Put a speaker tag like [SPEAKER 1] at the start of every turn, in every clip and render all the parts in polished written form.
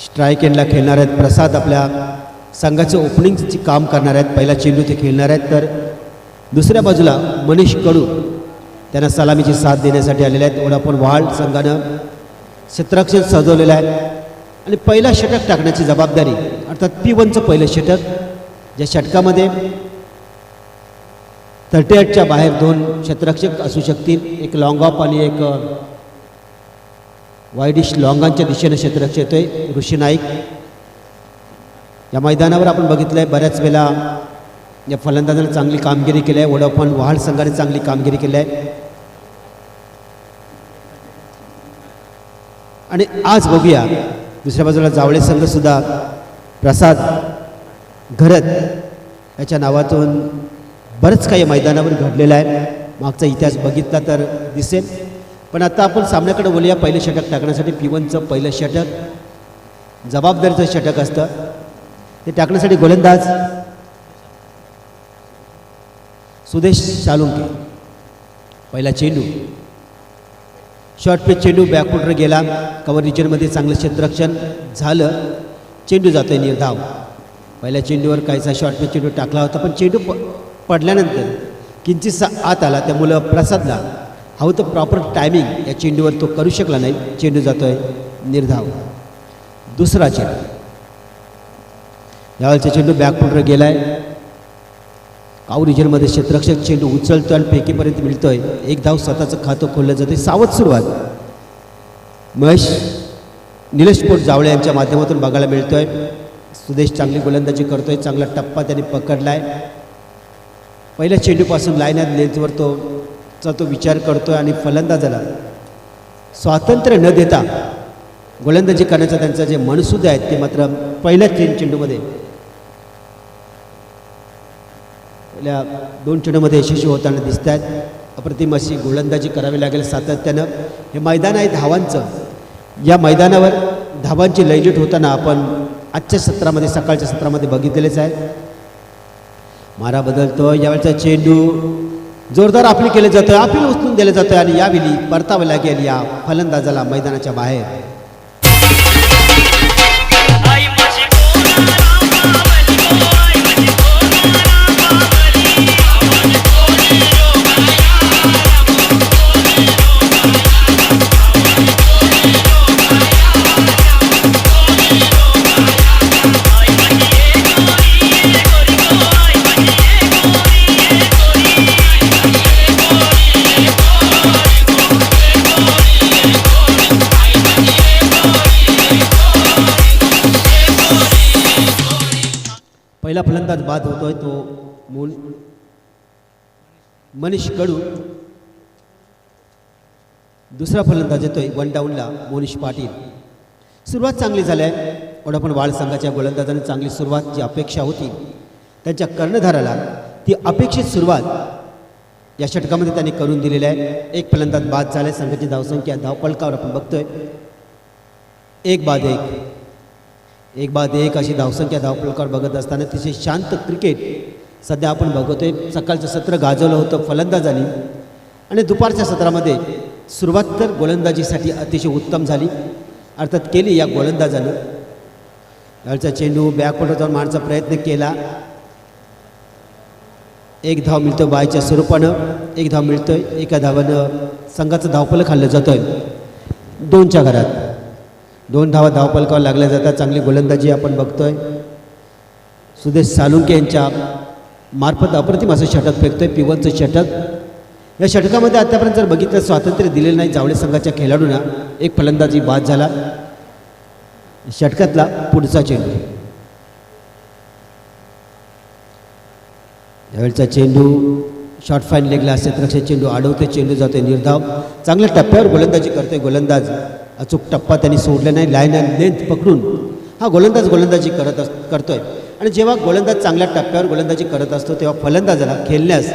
[SPEAKER 1] Strike एंडला खेळणार आहेत. प्रसाद आपल्या संघाचं ओपनिंगची काम करणार आहेत. पहिला चेंडू ते खेळणार आहेत. तर दुसऱ्या बाजूला मनीष कडू त्यांना सलामीची साथ देण्यासाठी आलेले आहेत. वडाफोन वहाळ संघानं क्षेत्ररक्षण सजवलेलं आहे आणि पहिला षटक टाकण्याची जबाबदारी अर्थात P1चं पहिलं षटक, ज्या षटकामध्ये 38च्या बाहेर 2 क्षेत्ररक्षक असू शकतील. एक लॉंग ऑफ आणि एक वाईडिश लॉंगांच्या दिशेने क्षेत्ररक्षक येतोय ऋषी नाईक. या मैदानावर आपण बघितलं आहे बऱ्याच वेळेला या फलंदाजाने चांगली कामगिरी केली आहे. वडाफोन वहाळ संघाने चांगली कामगिरी केली आहे. आणि आज बघूया दुसऱ्या बाजूला जावळे संघसुद्धा प्रसाद घरत याच्या नावातून बरंच काही मैदानावर घडलेलं आहे. मागचा इतिहास बघितला तर दिसेल. पण आता आपण सामन्याकडे बोलूया. पहिलं षटक टाकण्यासाठी P1चं पहिलं षटक जबाबदारीचं षटक असतं. ते टाकण्यासाठी गोलंदाज सुदेश सालुंके. पहिला चेंडू शॉर्ट पिच चेंडू बॅकफुटवर गेला. कव्हर रिजनमध्ये चांगलं क्षेत्ररक्षण झालं. चेंडू जातोय निर्धाव. पहिल्या चेंडूवर काहीसा शॉर्ट पिच चेंडू टाकला होता पण चेंडू पडल्यानंतर किंचितसा आत आला. त्यामुळं प्रसादला हवं तर प्रॉपर टायमिंग या चेंडूवर तो करू शकला नाही. चेंडू जातोय निर्धाव. दुसरा चेंडू यावेळेचा चेंडू बॅकफुटवर गेला आहे. काऊ रिजनमध्ये क्षेत्ररक्षक चेंडू उचलतो आणि फेकीपर्यंत मिळतोय. एक धाव स्वतःचं खातं खोललं जाते. सावध सुरुवात महेश निलेश पोट जावळे यांच्या माध्यमातून बघायला मिळतोय. सुदेश चांगली गोलंदाजी करतोय. चांगला टप्पा त्यांनी पकडलाय. पहिल्या चेंडूपासून लाईन ॲट लेंथवर तो विचार करतोय आणि फलंदाजाला स्वातंत्र्य न देता गोलंदाजी करण्याचा त्यांचं जे मनसुदे आहेत ते मात्र पहिल्या 3 चेंडूमध्ये पहिल्या 2 चेंडूमध्ये यशस्वी होताना दिसत आहेत. अप्रतिम अशी गोलंदाजी करावी लागेल सातत्यानं. हे मैदान आहे धावांचं. या मैदानावर धावांची लयलूट होताना आपण आजच्या सत्रामध्ये सकाळच्या सत्रामध्ये बघितलेलेच आहे. मारा बदलतो. यावेळचा चेंडू जोरदार अपील केलं जातं. अपील उचलून दिलं जातं आणि यावेळी परतावं लागेल या फलंदाजाला मैदानाच्या बाहेर. पहिला फलंदाज बाद होतोय तो मनीष कडू. दुसरा फलंदाज येतोय 1 डाऊनला मोनिश पाटील. सुरुवात चांगली झाली आहे. वडाफोन वहाळ संघाच्या गोलंदाजाने चांगली सुरुवात जी अपेक्षा होती त्यांच्या कर्णधाराला ती अपेक्षित सुरुवात या षटकामध्ये त्यांनी करून दिलेली आहे. एक फलंदाज बाद झाले. संघाची धावसंख्या धावपळकावर आपण बघतोय 1 बाद 1 अशी धावसंख्या धावपळकावर बघत असताना तिचे शांत क्रिकेट सध्या आपण बघतोय. सकाळचं सत्र गाजवलं होतं फलंदाजांनी आणि दुपारच्या सत्रामध्ये सुरुवात तर गोलंदाजीसाठी अतिशय उत्तम झाली अर्थात केली या गोलंदाजानं. यावेळचा चेंडू बॅकफुटवर जाऊन मारण्याचा प्रयत्न केला. 1 धाव मिळतो बायच्या स्वरूपानं. 1 धाव मिळतोय. एका धावानं संघाचं धावफलक खाल्लं जातोय. 2च्या घरात 2 धावा धावफलकावर लागल्या जातात. चांगली गोलंदाजी आपण बघतोय. सुदेश सालुंके यांच्या मार्फत अप्रतिम असं षटक फेकतोय P1चं षटक. या षटकामध्ये आतापर्यंत जर बघितलं स्वातंत्र्य दिलेलं नाही जावळे संघाच्या खेळाडूंना. एक फलंदाजी बाद झाला. षटकातला पुढचा चेंडू यावेळचा चेंडू शॉर्ट फाईन लेगला क्षेत्ररक्षक चेंडू अडवते. चेंडू जातोय निर्धाव. चांगल्या टप्प्यावर गोलंदाजी करतोय गोलंदाज. अचूक टप्पा त्यांनी सोडला नाही. लाईन अँड लेंथ पकडून हा गोलंदाज गोलंदाजी करतोय. आणि जेव्हा गोलंदाज चांगल्या टप्प्यावर गोलंदाजी करत असतो तेव्हा फलंदाजाला खेळण्यास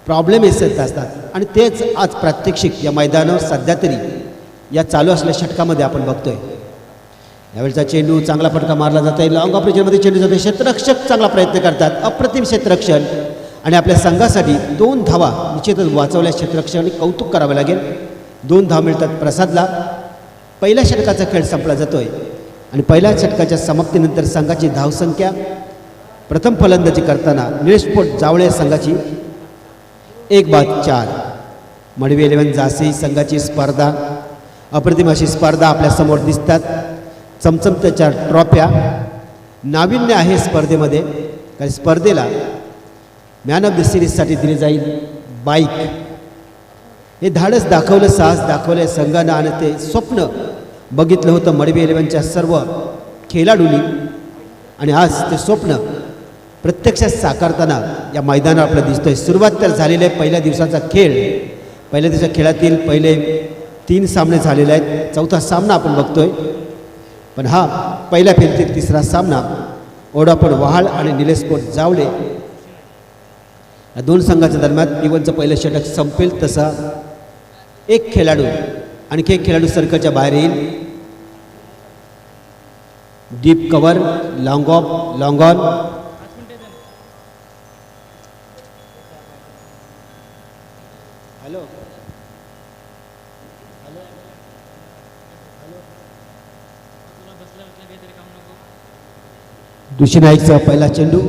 [SPEAKER 1] प्रॉब्लेम येत असतात आणि तेच आज प्रात्यक्षिक या मैदानावर सध्या तरी या चालू असलेल्या षटकामध्ये आपण बघतोय. यावेळचा चेंडू चांगला फटका मारला जात आहे. लॉंग ऑपरेशनमध्ये चेंडू जातो. क्षेत्ररक्षक चांगला प्रयत्न करतात. अप्रतिम क्षेत्ररक्षण आणि आपल्या संघासाठी 2 धावा निश्चितच वाचवल्या. क्षेत्ररक्षकांनी कौतुक करावे लागेल. 2 धावा मिळतात प्रसादला. पहिल्या षटकाचा खेळ संपला जातोय. आणि पहिल्या षटकाच्या समाप्तीनंतर संघाची धावसंख्या प्रथम फलंदाजी करताना निळेशपोट जावळे संघाची 1-4. मडवी 11 जासी संघाची स्पर्धा अप्रतिम अशी स्पर्धा आपल्यासमोर दिसतात. चमचमत्याच्या ट्रॉफ्या नाविन्य आहे स्पर्धेमध्ये. काही स्पर्धेला मॅन ऑफ द सिरीजसाठी दिली जाईल बाईक. हे धाडस दाखवलं, साहस दाखवलं संघानं आणि ते स्वप्न बघितलं होतं मडवी 11च्या सर्व खेळाडूंनी आणि आज ते स्वप्न प्रत्यक्षात साकारताना या मैदानावर आपल्याला दिसतोय. सुरुवात तर झालेली आहे पहिल्या दिवसाचा खेळ. पहिल्या दिवसाच्या खेळातील पहिले 3 सामने झालेले आहेत. चौथा सामना आपण बघतोय. पण हा पहिल्या फेरीतील तिसरा सामना ओढापण वहाळ आणि निलेशपोट जावले या 2 संघाच्या दरम्यान. इव्हनचं पहिलं षटक संपेल तसा एक खेळाडू आणखी एक खेळाडू सर्कलच्या बाहेर येईल. Deep cover, long off, long on. Hello दुशी नाईकचा पहिला चेंडू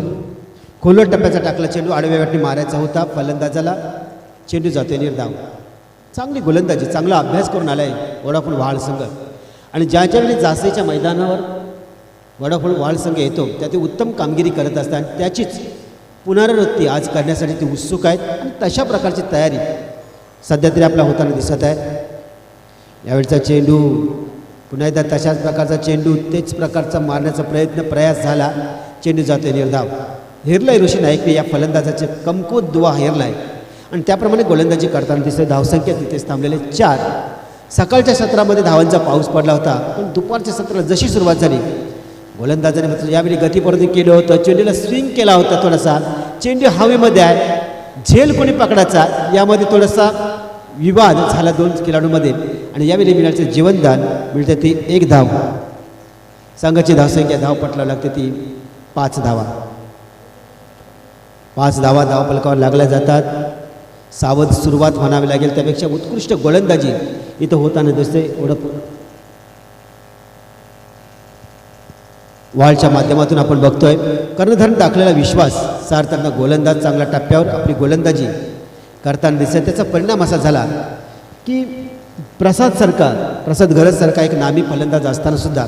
[SPEAKER 1] खोलवर टप्प्याचा टाकला चेंडू आडव्या वाटणी मारायचा होता. फलंदाजाला चेंडू जातोय निर्धाव. चांगली गोलंदाजी, चांगला अभ्यास करून आलाय वडाफोन वहाळ संघ. आणि ज्याच्या वेळी जासेच्या मैदानावर वडाफोन वहाळ संघ येतो त्या ते उत्तम कामगिरी करत असतात आणि त्याचीच पुनरावृत्ती आज करण्यासाठी ते उत्सुक आहेत आणि तशा प्रकारची तयारी सध्या तरी आपला होताना दिसत आहे. यावेळचा चेंडू पुन्हा एकदा तशाच प्रकारचा चेंडू तेच प्रकारचा मारण्याचा प्रयास झाला. चेंडू जातोय निर्धाव. हेरलाय ऋषी नाईकने या फलंदाजाचे कमकुवत दुवा हेरलाय आणि त्याप्रमाणे गोलंदाजी करताना दिसते. धावसंख्या तिथेच थांबलेले 4. सकाळच्या सत्रामध्ये धावांचा पाऊस पडला होता पण दुपारच्या सत्राला जशी सुरुवात झाली गोलंदाजाने मात्र यावेळी गतीपर्यंत केलं होतं. चेंडूला स्विंग केला होता थोडासा. चेंडू हवेमध्ये आहे, झेल कोणी पकडायचा यामध्ये थोडासा विवाद झाला 2 खेळाडूंमध्ये आणि यावेळी मिळायचे जीवनदान मिळते ती 1 धाव. संघाची धावसंख्या धावपटला लागते ती 5 धावा. 5 धावा धावपलकावर लागल्या जातात. सावध सुरुवात म्हणावी लागेल त्यापेक्षा उत्कृष्ट गोलंदाजी इथं होताना दिसते. वहाळच्या माध्यमातून आपण बघतोय कर्णधार दाखलेला विश्वास सारताना गोलंदाज चांगल्या टप्प्यावर आपली गोलंदाजी करताना दिसत. त्याचा परिणाम असा झाला की प्रसाद गरजसारखा एक नामी फलंदाज असताना सुद्धा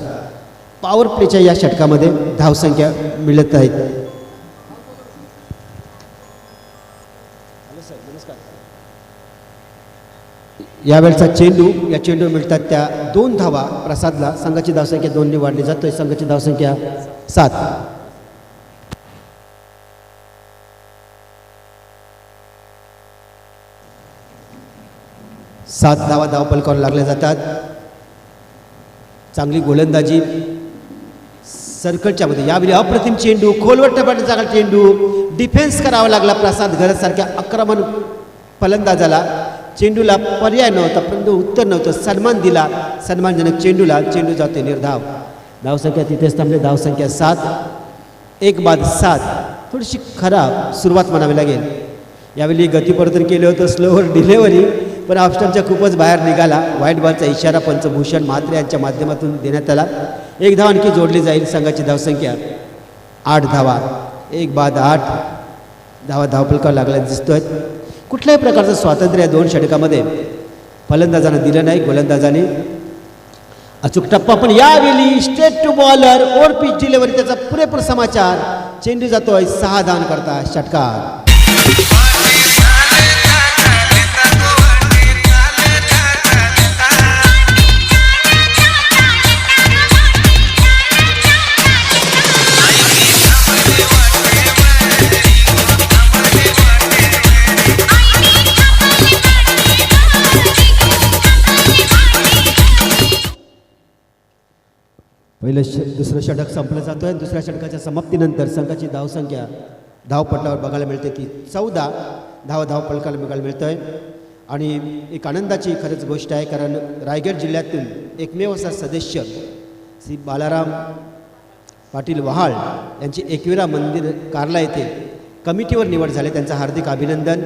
[SPEAKER 1] पॉवर प्लेच्या या षटकामध्ये धावसंख्या मिळत आहेत. यावेळचा चेंडू या चेंडू मिळतात त्या 2 धावा प्रसादला. संघाची धावसंख्या 2 ने वाढली जातोय. संघाची धावसंख्या 7. 7 धावा धावपलकावर लागल्या जातात. चांगली गोलंदाजी सर्कलच्या मध्ये. यावेळी अप्रतिम चेंडू खोलवर टप्प्याचा चेंडू डिफेन्स करावा लागला प्रसाद गरजसारख्या आक्रमण फलंदाजाला. चेंडूला पर्याय नव्हता परंतु उत्तर नव्हतं. सन्मान दिला सन्मानजनक चेंडूला. चेंडू जाते निर्धाव. धावसंख्या तिथेच थांबले. धावसंख्या 7. 1-7. थोडीशी खराब सुरुवात म्हणावी लागेल. यावेळी गतीपर्यंत केलं होतं स्लोवर डिलेव्हरी पण ऑप्शनच्या खूपच बाहेर निघाला. व्हाईट बॉलचा इशारा पंचभूषण म्हात्रे यांच्या माध्यमातून देण्यात आला. 1 धाव आणखी जोडली जाईल. संघाची धावसंख्या 8 धावा. 1-8 धावा धावपलकावर लागल्या दिसतोय. कुठल्याही प्रकारचं स्वातंत्र्य या 2 षटकामध्ये फलंदाजानं दिलं नाही. गोलंदाजाने अचूक टप्पा पण यावेळी straight to bowler over pitch delivery त्याचा पुरेपूर समाचार. चेंडू जातोय 6 धावां करता षटकार. दुसरं षटक संपलं जातो आहे. दुसऱ्या षटकाच्या समाप्तीनंतर संघाची धावसंख्या धावपट्टावर बघायला मिळते ती 14 धावपलकाला बघायला मिळतं आहे. आणि एक आनंदाची खरंच गोष्ट आहे कारण रायगड जिल्ह्यातून एकमेव असा सदस्य श्री बालाराम पाटील वहाळ यांची एकविरा मंदिर कारला येथे कमिटीवर निवड झाली. त्यांचं हार्दिक अभिनंदन.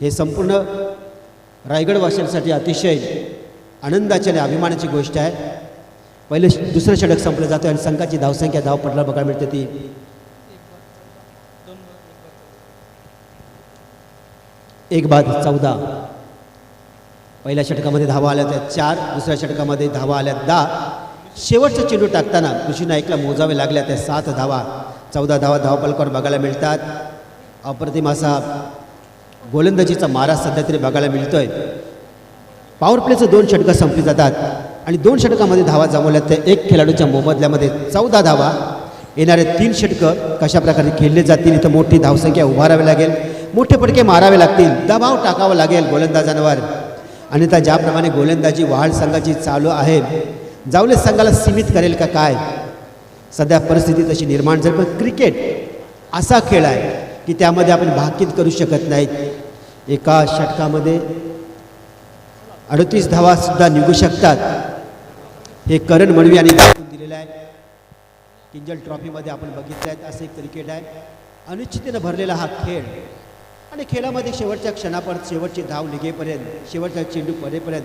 [SPEAKER 1] हे संपूर्ण रायगडवासियांसाठी अतिशय आनंदाची आणि अभिमानाची गोष्ट आहे. पहिले दुसरं षटक संपलं जातं आणि संघाची धावसंख्या धावपटला बघायला मिळते ती 1-14. पहिल्या षटकामध्ये धावा आल्या त्या 4, दुसऱ्या षटकामध्ये धावा आल्या 10. शेवटचा चेंडू टाकताना कृषी नाईकला मोजावे लागल्या त्या 7 धावा. 14 धावा धावपलकावर बघायला मिळतात. अप्रतिम असा गोलंदाजीचा मारा सध्या तरी बघायला मिळतोय. पॉवर प्लेचं 2 षटकं संपली जातात आणि 2 षटकामध्ये धावा जमवल्या त्या 1 खेळाडूच्या मोबदल्यामध्ये 14 धावा. येणारे 3 षटकं कशा प्रकारे खेळले जातील इथं मोठी धावसंख्या उभारावी लागेल, मोठे फटके मारावे लागतील, दबाव टाकावा लागेल गोलंदाजांवर. आणि त्या ज्याप्रमाणे गोलंदाजी वहाड संघाची चालू आहे जावले संघाला सीमित करेल का काय सध्या परिस्थिती तशी निर्माण झाली. पण क्रिकेट असा खेळ आहे की त्यामध्ये आपण भाकीत करू शकत नाहीत. एका षटकामध्ये 38 धावासुद्धा निघू शकतात. हे करण मडवी यांनी दाखवून दिलेलं आहे. किंजल ट्रॉफीमध्ये आपण बघितलं आहे असं एक क्रिकेट आहे. अनिश्चिततेनं भरलेला हा खेळ आणि खेळामध्ये शेवटच्या क्षणापर्यंत शेवटची धाव निघेपर्यंत शेवटचा चेंडू पडेपर्यंत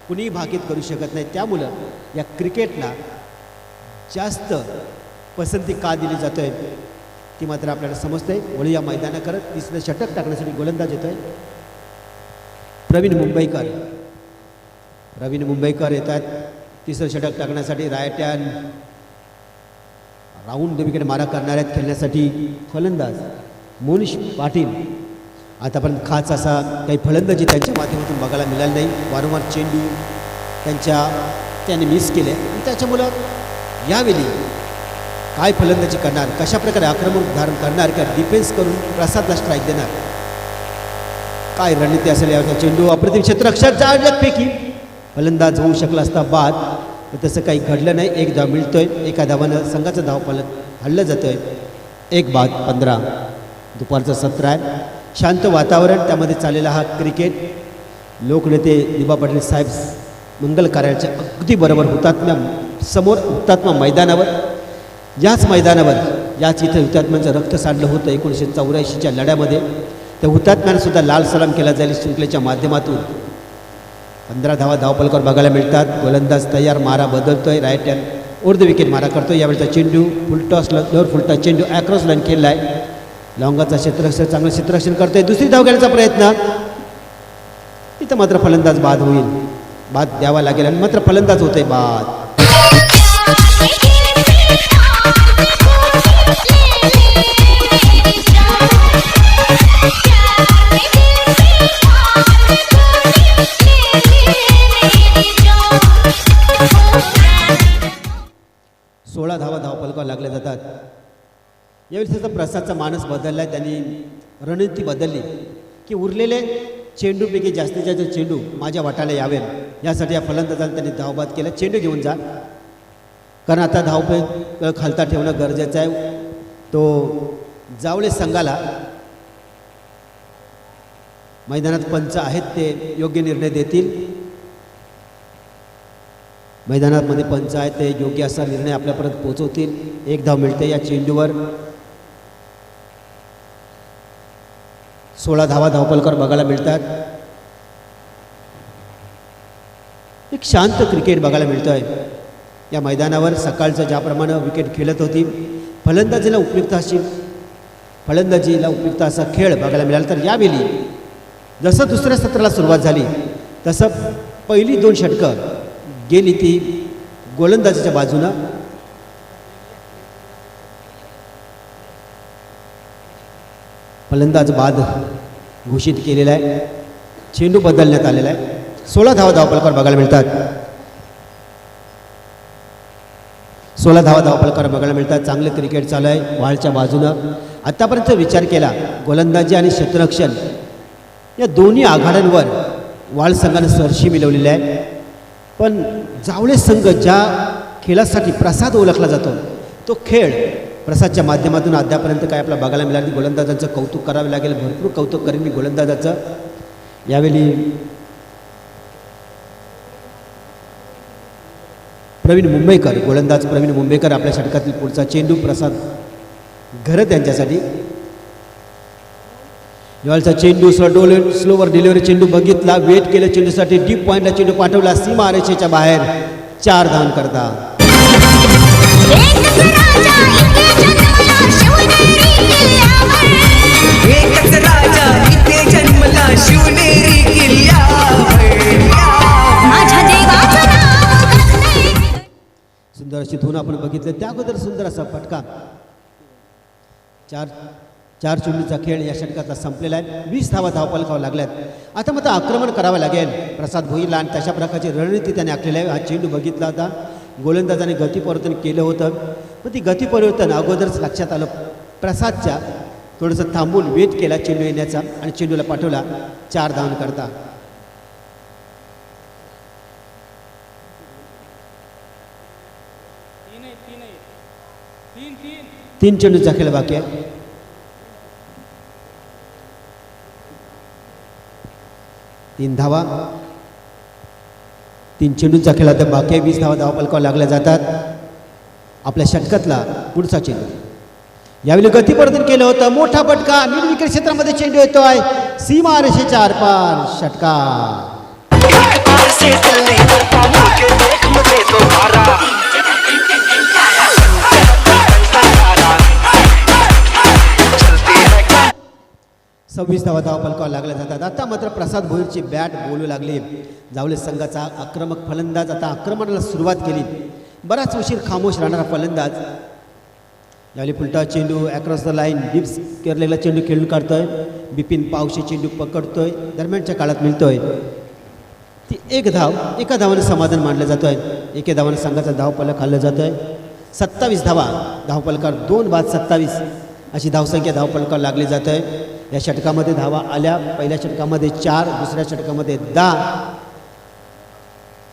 [SPEAKER 1] कुणीही भाकीत करू शकत नाही. त्यामुळं या क्रिकेटला जास्त पसंती का दिली जाते आहे ती मात्र आपल्याला समजते. वळू या मैदानाकडे तिसरं षटक टाकण्यासाठी गोलंदाज येतो आहे प्रवीण मुंबईकर येतात. तिसरं षटक टाकण्यासाठी राईट हँड राऊंड विकेट मारा करणाऱ्या खेळण्यासाठी फलंदाज मोनिश पाटील. आतापर्यंत खास असा काही फलंदाजी त्यांच्या माध्यमातून बघायला मिळाला नाही. वारंवार चेंडू त्यांनी मिस केले आणि त्याच्यामुळं यावेळी काय फलंदाजी करणार, कशाप्रकारे आक्रमक धारण करणार का डिफेन्स करून प्रसादला स्ट्राईक देणार, काय रणनीती असेल याचा. चेंडू अप्रतिम क्षेत्ररक्षक जाळ्यातपैकी फलंदाज होऊ शकला असता बाद, पण तसं काही घडलं नाही. 1 धाव मिळतोय. एका धावानं संघाचं धावफलक हल्लं जातं आहे. 1-15. दुपारचं सत्र आहे. शांत वातावरण त्यामध्ये चाललेला हा क्रिकेट. लोकनेते दिबा पाटील साहेब मंगल कार्याच्या अगदी बरोबर हुतात्मा मैदानावर याच मैदानावर याच इथं हुतात्म्यांचं रक्त सांडलं होतं 1984च्या लढ्यामध्ये. त्या हुतात्म्यांनासुद्धा लाल सलाम केला जाईल शृंखलेच्या माध्यमातून. 15 धावा धावपलकावर बघायला मिळतात. गोलंदाज तयार, मारा बदलतोय. राईट हँड उर्ध विकेट मारा करतो. यावेळेचा चेंडू फुलटॉसला लोअर फुलटॉस चेंडू ॲक्रॉस लाईन खेळला आहे. लॉंगाचा क्षेत्ररक्षण चांगलं क्षेत्ररक्षण करतोय. दुसरी धाव घेण्याचा प्रयत्न तिथं मात्र फलंदाज बाद होईल. बाद द्यावा लागेल आणि मात्र फलंदाज होतोय बाद. सोळा धावा धावपलकावर लागल्या जातात. यावेळी त्याचा प्रसादचा मानस बदलला आहे. त्यांनी रणनीती बदलली की उरलेले चेंडूपैकी जास्तीत जास्त चेंडू माझ्या वाटाला यावे यासाठी या फलंदाजांनी त्यांनी धावबाद केला. चेंडू घेऊन जा, कारण आता धावपळ खालता ठेवणं गरजेचं आहे. तो जावळे संघाला मैदानात पंच आहेत ते योग्य निर्णय देतील. मैदानामध्ये पंच आहेत ते योग्य असा निर्णय आपल्यापर्यंत पोहोचवतील. 1 धाव मिळते या चेंडूवर. 16 धावा धावपलकावर बघायला मिळतात. एक शांत क्रिकेट बघायला मिळतं आहे या मैदानावर. सकाळचं ज्याप्रमाणे विकेट खेळत होती फलंदाजीला उपयुक्त असा खेळ बघायला मिळाला. तर यावेळी जसं दुसऱ्या सत्राला सुरुवात झाली तसं पहिली 2 षटकं गेली ती गोलंदाजीच्या बाजूनं. फलंदाज बाद घोषित केलेला आहे. चेंडू बदलण्यात आलेला आहे. 16 धावा धावपलकावर बघायला मिळतात. 16 धावा धावपलकावर बघायला मिळतात. चांगलं क्रिकेट चालू आहे वाळच्या बाजूनं. आत्तापर्यंत विचार केला गोलंदाजी आणि क्षेत्ररक्षण या दोन्ही आघाड्यांवर वाळ संघानं सरशी मिळवलेली आहे. पण जावळे संघ ज्या खेळासाठी प्रसाद ओळखला जातो तो खेळ प्रसादच्या माध्यमातून अद्यापर्यंत काय आपल्याला बघायला मिळालं. गोलंदाजांचं कौतुक करावे लागेल. भरपूर कौतुक करेन मी गोलंदाजाचं. यावेळी प्रवीण मुंबईकर गोलंदाज प्रवीण मुंबईकर आपल्या षटकातील पुढचा चेंडू प्रसाद घरत यांच्यासाठी. यावेळचा चेंडू स्लोवर डिलिव्हरी चेंडू बघितला, वेट केलं चेंडूसाठी, डीप पॉईंटला चेंडू पाठवला, सीमा आरेषेच्या बाहेर. 4 धावन करता.
[SPEAKER 2] एकच राजा इथे जन्मला शिवनेरी किल्ल्यावर.
[SPEAKER 3] माझ्या देवाचं नाव
[SPEAKER 1] सुंदर अशी धून आपण बघितलं. त्या अगोदर सुंदर असा फटका. चार चेंडूचा खेळ या षटकाचा संपलेला आहे. 20 धावा धावपलकावर लागल्यात. आता मात्र आक्रमण करावं लागेल प्रसाद भोईरला आणि तशा प्रकारची रणनीती त्याने आखलेली आहे. हा चेंडू बघितला होता, गोलंदाजाने गती परिवर्तन केलं होतं, पण ती गती परिवर्तन अगोदरच लक्षात आलं प्रसादच्या. थोडंसं थांबून वेट केला चेंडू येण्याचा आणि चेंडूला पाठवला 4 धावन करता. तीन चेंडूचा खेळ बाकी आहे. तीन धावा. 3 चेंडूचा खेळ आता बाकी आहे. 20 धावा धावपलकावर लागल्या जातात. आपल्या षटकातला पुढचा चेंडू. यावेळी गती परिवर्तन केलं होतं. मोठा फटका निर्विकेट क्षेत्रामध्ये चेंडू येतोय सीमा रेषेच्या आरपार. षटकार. सव्वीस धावा धावपलकावर लागल्या जातात. आता मात्र प्रसाद भोईरची बॅट बोलू लागली. जावळे संघाचा आक्रमक फलंदाज आता आक्रमणाला सुरुवात केली. बराच उशीर खामोश राहणारा फलंदाज यावेळी पुलटा चेंडू अक्रॉस द लाईन डिप्स केरलेला चेंडू खेळून काढतोय. बिपिन पावशे चेंडू पकडतोय, दरम्यानच्या काळात मिळतोय. ती एक धाव, एका धावाने समाधान मानलं जातोय. एका धावाने संघाचा धावपलक खाल्लं जातोय. 27 धावा धावपलकावर 2 बाद 27 अशी धावसंख्या धावपलकावर लागली जात आहे. या षटकामध्ये धावा आल्या. पहिल्या षटकामध्ये 4, दुसऱ्या षटकामध्ये 10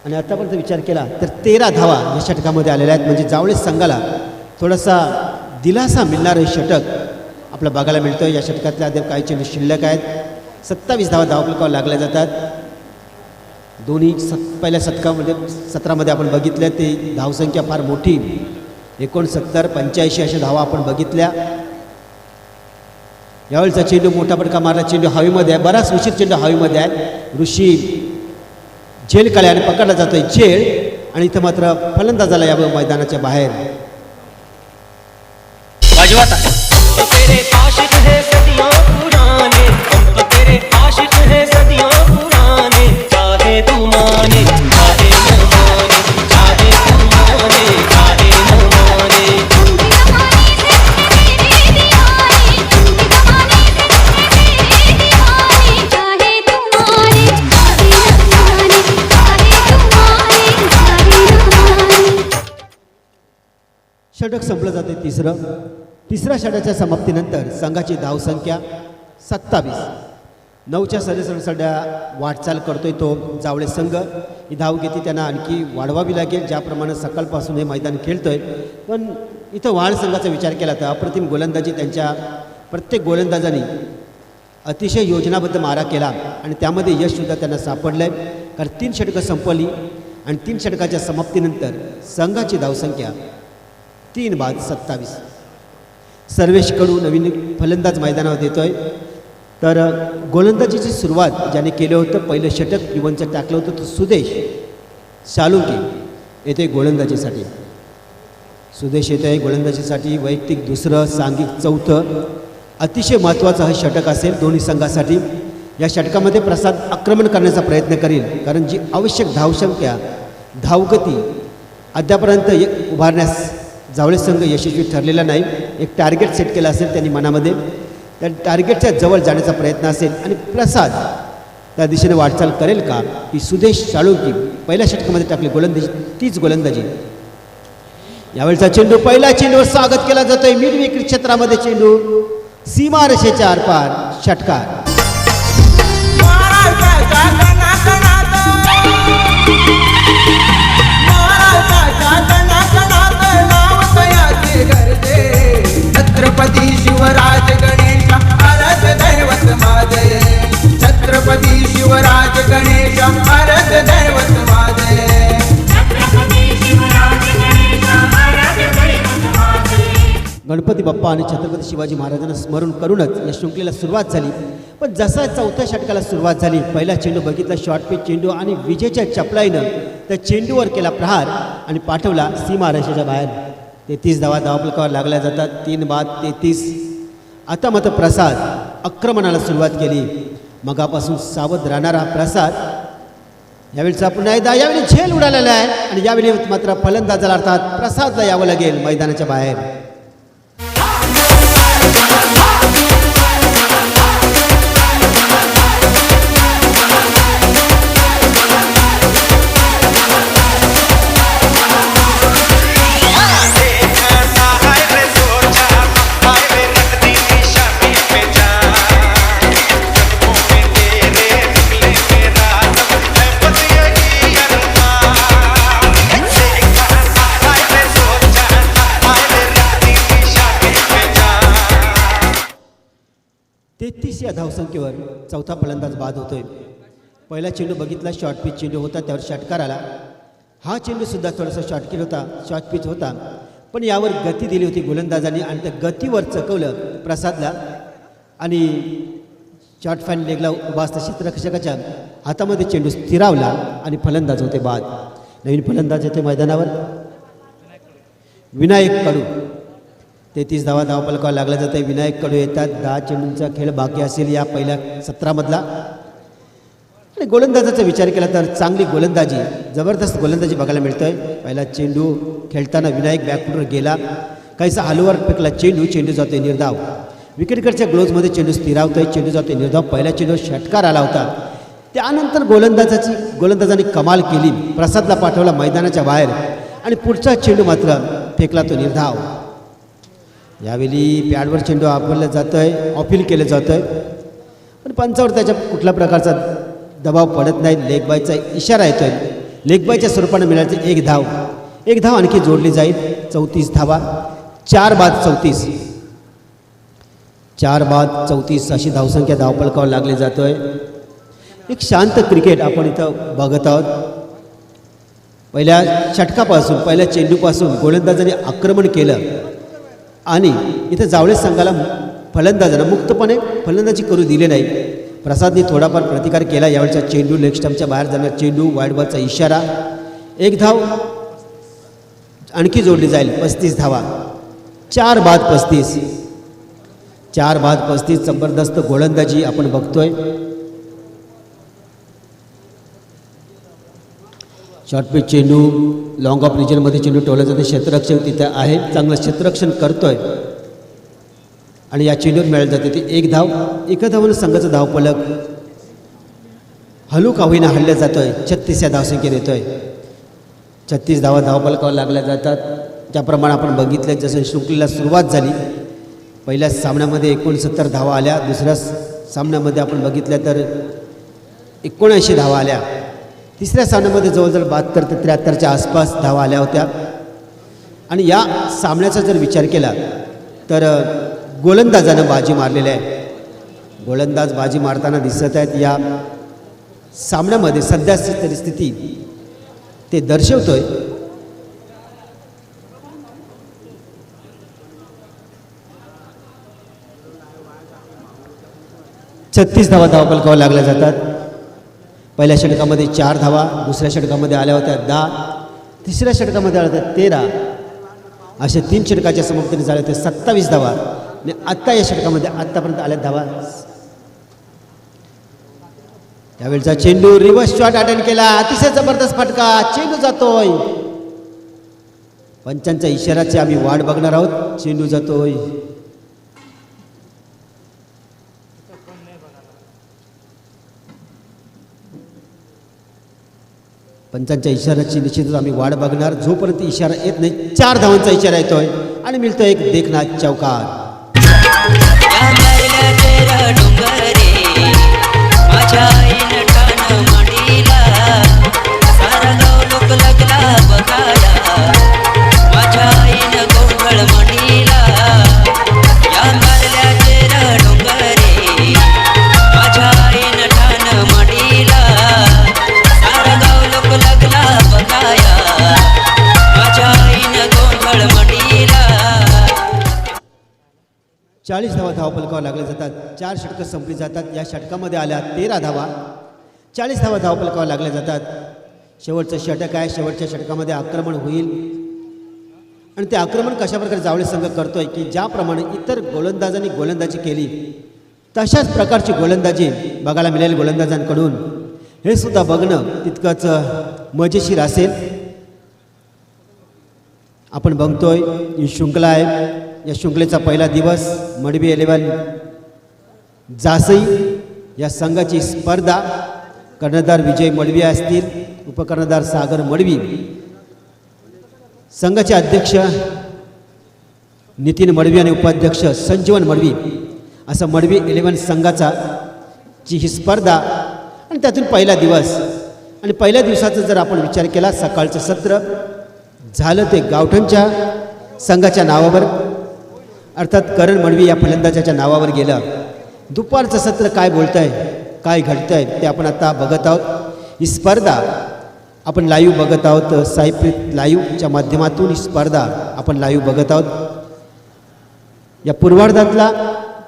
[SPEAKER 1] आणि आतापर्यंत विचार केला तर 13 धावा या षटकामध्ये आलेल्या आहेत. म्हणजे जावळे संघाला थोडासा दिलासा मिळणारं हे षटक आपलं बघायला मिळतं. या षटकातल्या अद्याप काही चेंडू शिल्लक आहेत. 27 धावा धावपलकावर लागल्या जातात. दोन्ही पहिल्या शतकामध्ये 17मध्ये आपण बघितलं ते धावसंख्या फार मोठी 69, 85 अशा धावा आपण बघितल्या. यावेळेचा चेंडू मोठा फटका मारला. चेंडू हवेमध्ये आहे. बराच उशीर चेंडू हवेमध्ये आहे. ऋषी झेल काळ्याने पकडला जातोय झेल आणि इथं मात्र फलंदाजाला या मैदानाच्या बाहेर.
[SPEAKER 2] तेरे आशिक है सदियों पुराने, हम तो तेरे आशिक है सदियों पुराने. चाहे तू माने चाहे न माने, चाहे तू माने चाहे न माने.
[SPEAKER 1] षटक संपलं जाते. तिसऱ्या षटकाच्या समाप्तीनंतर संघाची धावसंख्या 27. 9च्या सध्या वाटचाल करतोय तो जावळे संघ. ही धावगती त्यांना आणखी वाढवावी लागेल. ज्याप्रमाणे सकाळपासून हे मैदान खेळतोय, पण इथं वाढ संघाचा विचार केला तर अप्रतिम गोलंदाजी त्यांच्या प्रत्येक गोलंदाजांनी अतिशय योजनाबद्ध मारा केला आणि त्यामध्ये यशसुद्धा त्यांना सापडलं आहे. कारण 3 षटकं संपली आणि 3 षटकाच्या समाप्तीनंतर संघाची धावसंख्या 3 बाद 27. सर्वेश कडू नवीन फलंदाज मैदानावर येतोय. तर गोलंदाजीची सुरुवात ज्याने केलं होतं, पहिलं षटक युवनचं टाकलं होतं, तो सुदेश साळुंके येते गोलंदाजीसाठी. सुदेश येतो आहे गोलंदाजीसाठी. वैयक्तिक 2रं, सांघिक 4थं. अतिशय महत्त्वाचं हे षटक असेल दोन्ही संघासाठी. या षटकामध्ये प्रसाद आक्रमण करण्याचा प्रयत्न करेल, कारण जी आवश्यक धावसंख्या धावगती अद्यापर्यंत उभारण्यास जावळे संघ यशस्वी ठरलेला नाही. एक टार्गेट सेट केलं असेल त्यांनी मनामध्ये. त्या टार्गेटच्या जवळ जाण्याचा प्रयत्न असेल आणि प्रसाद त्या दिशेने वाटचाल करेल का, की सुदेश साळुंके पहिल्या षटकामध्ये टाकली गोलंदाजी, तीच गोलंदाजी. यावेळचा चेंडू, पहिला चेंडूवर स्वागत केला जातोय. मिड विकेट क्षेत्रामध्ये चेंडू सीमा रेषेच्या आरपार. षटकार.
[SPEAKER 4] छत्रपती शिवराज गणेश आराध दैवत माझे. छत्रपती शिवराज गणेश आराध दैवत माझे.
[SPEAKER 1] गणपती बाप्पा आणि छत्रपती शिवाजी महाराजांना स्मरण करूनच या शृंखलेला सुरुवात झाली. पण जसा चौथ्या षटकाला सुरुवात झाली, पहिला चेंडू बघितला, शॉर्ट पिच चेंडू आणि विजेच्या चपलाईनं त्या चेंडूवर केला प्रहार आणि पाठवला सीमारेषेच्या बाहेर. 33 धावा धावफलकावर लागल्या जातात. 3 बाद 33. आता मात्र प्रसाद आक्रमणाला सुरुवात केली. मगापासून सावध राहणारा प्रसाद यावेळीचा पुन्हा एकदा यावेळी झेल उडालेला आहे आणि यावेळी मात्र फलंदाजाला अर्थात प्रसादला यावं लागेल मैदानाच्या बाहेर. या धावसंख्येवर चौथा फलंदाज बाद होतोय. पहिला चेंडू बघितला, शॉर्ट पिच चेंडू होता, त्यावर षटकार आला. हा चेंडूसुद्धा थोडासा शॉर्ट पिच होता, पण यावर गती दिली होती गोलंदाजांनी आणि त्या गतीवर चकवलं प्रसादला आणि शॉर्ट फाईन लेगला उभा असता क्षेत्ररक्षकाच्या हातामध्ये चेंडू स्थिरावला आणि फलंदाज होते बाद. नवीन फलंदाज येते मैदानावर विनायक कडू. 33 धावा धावफलकावर लागला जाते. विनायक कडू येतात. 10 चेंडूंचा खेळ बाकी असेल या पहिल्या सत्रामधला. आणि गोलंदाजाचा विचार केला तर चांगली गोलंदाजी, जबरदस्त गोलंदाजी बघायला मिळतोय. पहिला चेंडू खेळताना विनायक बॅकफुटवर गेला, काहीसा हलवर फेकला चेंडू जातोय निर्धाव. विकेटकडच्या ग्लोव्जमध्ये चेंडू स्थिरावतोय, चेंडू जातोय निर्धाव. पहिला चेंडू षटकार आला होता. त्यानंतर गोलंदाजाने कमाल केली, प्रसादला पाठवला मैदानाच्या बाहेर आणि पुढचा चेंडू मात्र फेकला तो निर्धाव. यावेळी पॅडवर चेंडू अपील केलं जातं आहे, पण पंचावर त्याच्या कुठल्या प्रकारचा दबाव पडत नाही. लेग बायचा इशारा येतोय. लेग बायच्या स्वरूपाने मिळायचं एक धाव आणखी जोडली जाईल. 34 धावा. 4 बाद 34 अशी धावसंख्या धावफलकावर लागली जातोय. एक शांत क्रिकेट आपण इथं बघत आहोत. पहिल्या षटकापासून, पहिल्या चेंडूपासून गोलंदाजाने आक्रमण केलं आणि इथं जावळे संघाला फलंदाजांना मुक्तपणे फलंदाजी करू दिले नाही. प्रसादने थोडाफार प्रतिकार केला. यावेळचा चेंडू लेग स्टंपच्या बाहेर जाणार चेंडू, वाईड बॉलचा इशारा. एक धाव आणखी जोडली जाईल. 35 धावा. 4 बाद 35. जबरदस्त गोलंदाजी आपण बघतोय. शॉर्ट पिच चेंडू, लॉंग ऑफ रिजनमध्ये चेंडू टोला जाते. क्षेत्ररक्षक तिथे आहे, चांगलं क्षेत्ररक्षण करतोय आणि या चेंडूवर मिळाली जाते ती एक धाव. एका धावानं संघाचा धावफलक हलू का होईना हल्ल्या जातोय. 36 या धावसंख्येत येतोय. 36 धावा धावफलकावर लागल्या जातात. त्याप्रमाणे आपण बघितलं जसं शृंखलेला सुरुवात झाली. पहिल्या सामन्यामध्ये 69 धावा आल्या. दुसऱ्या सामन्यामध्ये आपण बघितलं तर 79 धावा आल्या. तिसऱ्या सामन्यामध्ये जवळजवळ 72 ते 73च्या आसपास धावा आल्या होत्या. आणि या सामन्याचा जर विचार केला तर गोलंदाजानं बाजी मारलेली आहे. गोलंदाज बाजी मारताना दिसत आहेत या सामन्यामध्ये. सध्याची परिस्थिती ते दर्शवतोय. छत्तीस धावा धावफलकावर लागल्या जातात. पहिल्या षटकामध्ये 4 धावा, दुसऱ्या षटकामध्ये आल्या होत्या 10, तिसऱ्या षटकामध्ये आल्या होत्या 13. अशा 3 षटकाच्या समाप्तीने झाल्या होत्या 27 धावा. आणि आत्ता या षटकामध्ये आत्तापर्यंत आल्या धावा. त्यावेळचा चेंडू रिव्हर्स शॉट अटेंड केला. अतिशय जबरदस्त फटका. चेंडू जातोय. पंचांच्या इशाऱ्याची आम्ही वाट बघणार आहोत. चेंडू जातोय. पंचांच्या इशाऱ्याची निश्चितच आम्ही वाट बघणार. जोपर्यंत इशारा येत नाही, 4 धावांचा इशारा येतोय आणि मिळतोय एक देखना चौकार. 40 धावा धावपलकावर लागल्या जातात. 4 षटकं संपली जातात. या षटकामध्ये आल्या 13 धावा. 40 धावा धावपलकावर लागल्या जातात. शेवटचं षटक आहे. शेवटच्या षटकामध्ये आक्रमण होईल आणि ते आक्रमण कशाप्रकारे जावळे संघ करतोय की ज्याप्रमाणे इतर गोलंदाजांनी गोलंदाजी केली तशाच प्रकारची गोलंदाजी बघायला मिळेल गोलंदाजांकडून. हे सुद्धा बघणं तितकंच मजेशीर असेल. आपण बघतोय ही शृंखला आहे. या शृंखलेचा पहिला दिवस मडवी 11 जासई या संघाची स्पर्धा. कर्णधार विजय मडवी असतील, उपकर्णधार सागर मडवी, संघाचे अध्यक्ष नितीन मडवी आणि उपाध्यक्ष संजीवन मडवी. असं मडवी 11 संघाचा ची ही स्पर्धा आणि त्यातून पहिला दिवस. आणि पहिल्या दिवसाचा जर आपण विचार केला सकाळचं सत्र झालं ते गावठणच्या संघाच्या नावावर अर्थात करण मडवी या फलंदाजाच्या नावावर गेलं. दुपारचं सत्र काय बोलत आहे, काय घडतं आहे ते आपण आता बघत आहोत. ही स्पर्धा आपण लाईव्ह बघत आहोत. साईप्रीत लाईव्हच्या माध्यमातून ही स्पर्धा आपण लाईव्ह बघत आहोत. या पूर्वार्धातला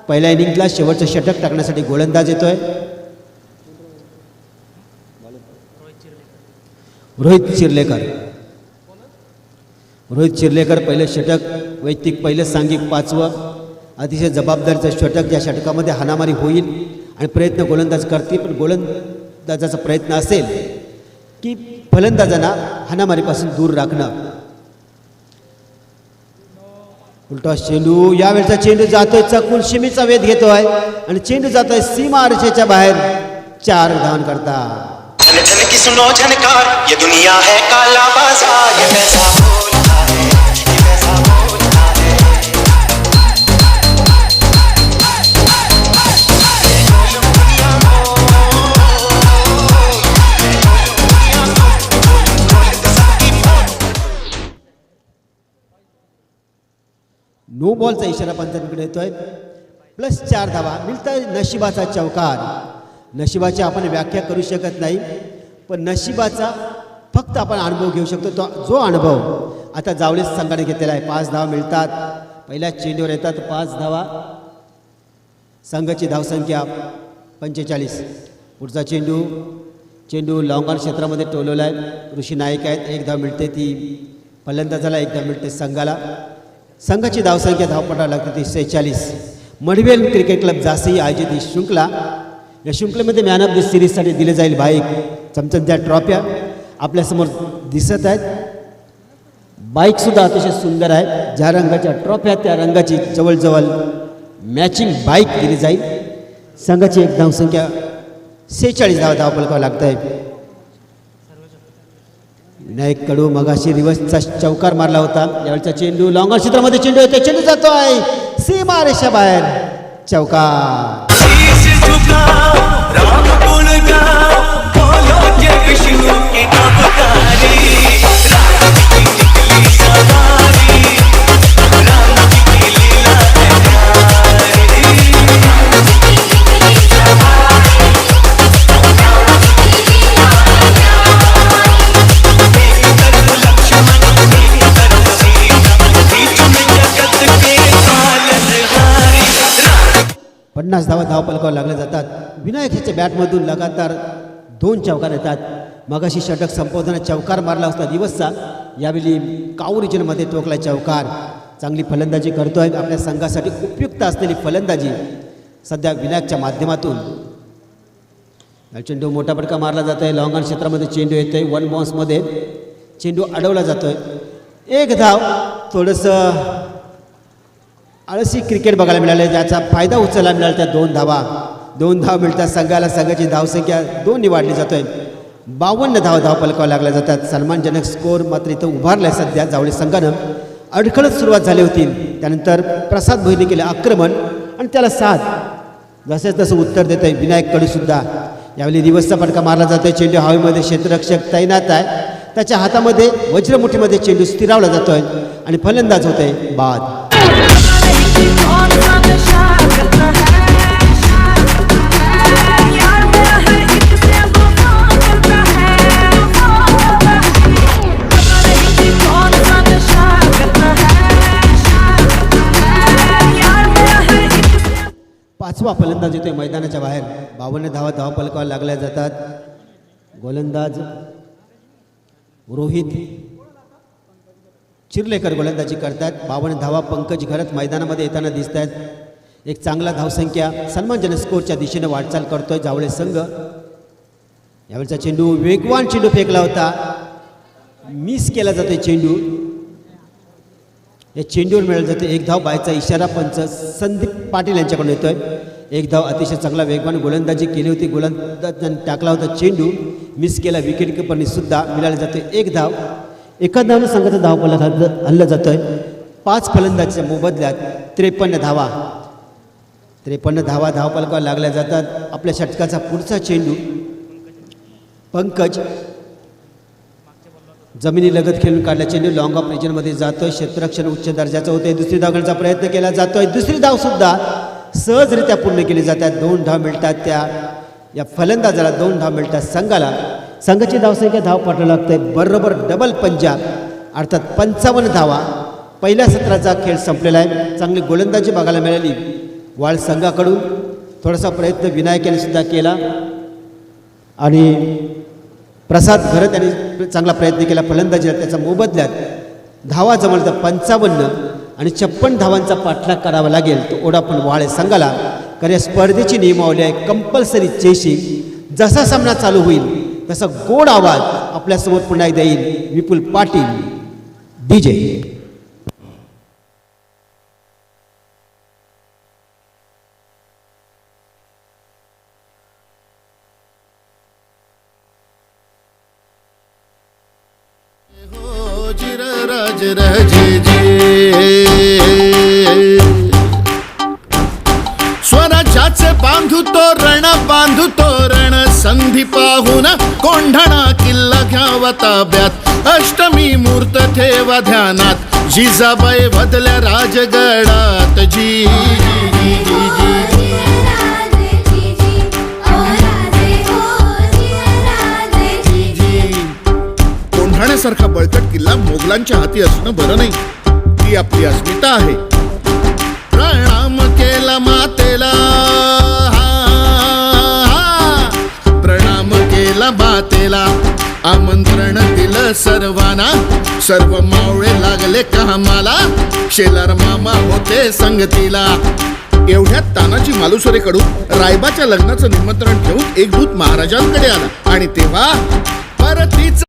[SPEAKER 1] पहिल्या इनिंगला शेवटचं षटक टाकण्यासाठी गोलंदाज येतोय रोहित चिर्लेकर. रोहित चिर्लेकर पहिलं षटक, वैयक्तिक पहिलं सांघिक 5वं, अतिशय जबाबदारीचं षटक. ज्या षटकामध्ये हाणामारी होईल आणि प्रयत्न गोलंदाज करतील, पण गोलंदाजाचा प्रयत्न असेल की फलंदाजांना हाणामारीपासून दूर राखणं. उलटा चेंडू, यावेळचा चेंडू जातोय चकून शिमीचा वेध घेतोय आणि चेंडू जातोय सीमा रेषेच्या बाहेर. 4 धावन करता.
[SPEAKER 2] धन धन की सुनो झनकार, ये दुनिया है काला बाजार, ये पैसा बोलता है, ये पैसा बोलता है.
[SPEAKER 1] नो बॉलचा इशारा पंचांकडे येतोय. +4 धावा मिळतोय. नशिबाचा चौकार. नशिबाची आपण व्याख्या करू शकत नाही, पण नशिबाचा फक्त आपण अनुभव घेऊ शकतो. तो जो अनुभव आता जावळे संघाने घेतलेला आहे. 5 धावा मिळतात. पहिल्या चेंडूवर येतात 5 धावा. संघाची धावसंख्या 45. पुढचा चेंडू लॉंगॉन क्षेत्रामध्ये टोलवला आहे. ऋषी नाईक आहेत. 1 धाव मिळते ती फलंदाजाला, 1 धाव मिळते संघाला. संघाची धावसंख्या धावपटाला लागते ती 46. मडवेल क्रिकेट क्लब जासई आयोजित ही शृंखला. या शृंखलेमध्ये मॅन ऑफ द सिरीजसाठी दिले जाईल बाईक. चमचमत्या ट्रॉफ्या आपल्यासमोर दिसत आहेत. बाईकसुद्धा अतिशय सुंदर आहे. ज्या रंगाच्या ट्रॉफ्या त्या रंगाची जवळजवळ मॅचिंग बाईक दिली जाईल. संघाची एक धावसंख्या 46 धावपलकावं लागतं आहे. विनायक कडू मगाशी रिव्हर्सचा चौकार मारला होता. यावेळचा चेंडू लॉंगॉन क्षेत्रामध्ये चेंडू येतो. चेंडू जातोय सीमा रेषा बाहेर. चौकार.
[SPEAKER 2] राम गुण गाओ, बोलो जय विष्णु की अवतारी. राम की निकली सवारी, राम की लीला है प्यारी. एक तरफ लक्ष्मण, एक तरफ सीता, बीच में जगत के पालनहारी.
[SPEAKER 1] 50 धावा धावपलकावर लागल्या जातात. विनायकाच्या बॅटमधून लगातार 2 चौकार येतात. मगाशी षटक संपवताना चौकार मारला होता दिवसचा. यावेळी काऊ रिजनमध्ये टोकला चौकार. चांगली फलंदाजी करतोय. आपल्या संघासाठी उपयुक्त असलेली फलंदाजी सध्या विनायकच्या माध्यमातून. चेंडू मोठा फटका मारला जात आहे. लॉंगॉन क्षेत्रामध्ये चेंडू येतोय. 1 बाउन्समध्ये चेंडू अडवला जातोय. 1 धाव. थोडंसं आळशी क्रिकेट बघायला मिळाले, ज्याचा फायदा उचलला मिळाला त्या 2 धावा. 2 धाव मिळतात संघाला. संघाची धावसंख्या 2 वाढली जातोय. 52 धावपलकावर लागल्या जातात. सन्मानजनक स्कोअर मात्र इथं उभारला आहे सध्या जावळे संघानं. अडखळत सुरुवात झाली होती. त्यानंतर प्रसाद भोईने केले आक्रमण आणि त्याला साथ. जसेच तसं उत्तर देत आहे विनायक कडूसुद्धा. यावेळी रिव्हर्सचा फटका मारला जातोय. चेंडू हवेमध्ये क्षेत्ररक्षक तैनात आहे. त्याच्या हातामध्ये वज्रमुठीमध्ये चेंडू स्थिरावला जातोय आणि फलंदाज होते बाद.
[SPEAKER 3] कौन सा नशा करता है यार मेरा है, एक से वफा करता है. कौन सा नशा करता है यार मेरा है,
[SPEAKER 1] 5वा फलंदाज येतोय मैदानाच्या बाहेर. 52 धावा धावपलकावर लागल्या जातात. गोलंदाज रोहित चिर्लेकर गोलंदाजी करतात. 52 धावा पंकज घरत मैदानामध्ये येताना दिसत आहेत. एक चांगला धावसंख्या सन्मानजनक स्कोरच्या दिशेने वाटचाल करतोय जावळे संघ. यावेळचा चेंडू वेगवान चेंडू फेकला होता, मिस केला जातोय चेंडू. या चेंडूवर मिळाला जाते एक धाव. बायचा इशारा पंच संदीप पाटील यांच्याकडून येतोय. एक धाव. अतिशय चांगला वेगवान गोलंदाजी केली होती. गोलंदाजाने टाकला होता चेंडू, मिस केला. विकेट किपरनी सुद्धा मिळाले जाते एक धाव. एका धावनं संघाचा धावफलक हल्ला जातोय. 5 फलंदाजीच्या मोबदल्यात 53 धावा. 53 धावा धावफलकावर लागल्या जातात. आपल्या षटकाचा पुढचा चेंडू पंकज जमिनीलगत खेळून काढला. चेंडू लॉंग ऑफ रिजनमध्ये जातोय. क्षेत्ररक्षण उच्च दर्जाचं होते. दुसरी धाव घेण्याचा प्रयत्न केला जातोय. दुसरी धाव सुद्धा सहजरित्या पूर्ण केली जातात. 2 धाव मिळतात. त्या या फलंदाजाला 2 धाव मिळतात. संघाची धावसंख्या धावपटाला लागते बरोबर डबल पंजा, अर्थात 55 धावा. पहिल्या सत्राचा खेळ संपलेला आहे. चांगली गोलंदाजी बघायला मिळाली वाळ संघाकडून. थोडासा प्रयत्न विनायक यांनी सुद्धा केला आणि प्रसाद घरत यांनी चांगला प्रयत्न केला फलंदाजीला. त्याचा मोबदल्यात धावा जमल तर 55 आणि 56 धावांचा पाठलाग करावा लागेल. तो ओढा पण वाळे संघाला. कारण या स्पर्धेची नियमावली आहे कंपल्सरी चेसिंग. जसा सामना चालू होईल तसा गोड आवाज आपल्यासमोर पुन्हा एकदा येईल. विपुल पाटील डीजे.
[SPEAKER 5] राज राजे जे स्वराज्याचे बांधू तो रण संधी पाहून कोंढणा किल्ला घ्यावा ताब्यात. अष्टमी मूर्त ठेवा ध्यानात जिजाबाई बदल्या राजगडात. जी जी जी कोंढाण्यासारखा बळकट किल्ला मोगलांच्या हाती असणं बरं नाही. ती आपली अस्मिता आहे. प्रणाम केला मातेला, प्रणाम केला मातेला. आमंत्रण दिलं सर्वांना, सर्व मावळे लागले कामाला. शेलार मामा होते संगतीला. एवढ्यात तानाजी मालुसरेकडून रायबाच्या लग्नाचं निमंत्रण घेऊन एक दूत महाराजांकडे आला आणि तेव्हा परतीच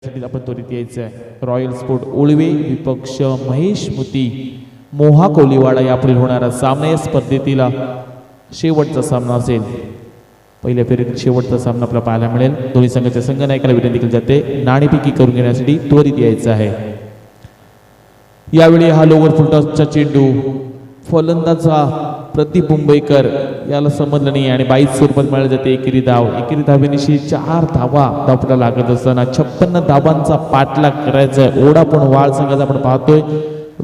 [SPEAKER 6] चेंडूत आपण त्वरित यायचं आहे. रॉयल स्पोर्ट उळवे विपक्ष महेश मुती मोहा कोलीवाडा यापुढील होणारा सामना या स्पर्धेतील शेवटचा सामना असेल. पहिल्या फेरीत शेवटचा सामना आपल्याला पाहायला मिळेल. दोन्ही संघाच्या संघनायकाला विनंती केली जाते नाणेफेकी करून घेण्यासाठी त्वरित यायचं आहे. यावेळी हा लोवर फुलटॉसचा चेंडू फलंदाजा प्रदीप मुंबईकर याला समजलं नाही आणि 22 स्वरूपात मिळाली जाते एकेरी धाव. एकेरी धावेनिशी 4 धावा धावपटा लागत असताना 56 धावांचा पाठलाग करायचा ओढा पण वाळ संघाचा आपण पाहतोय.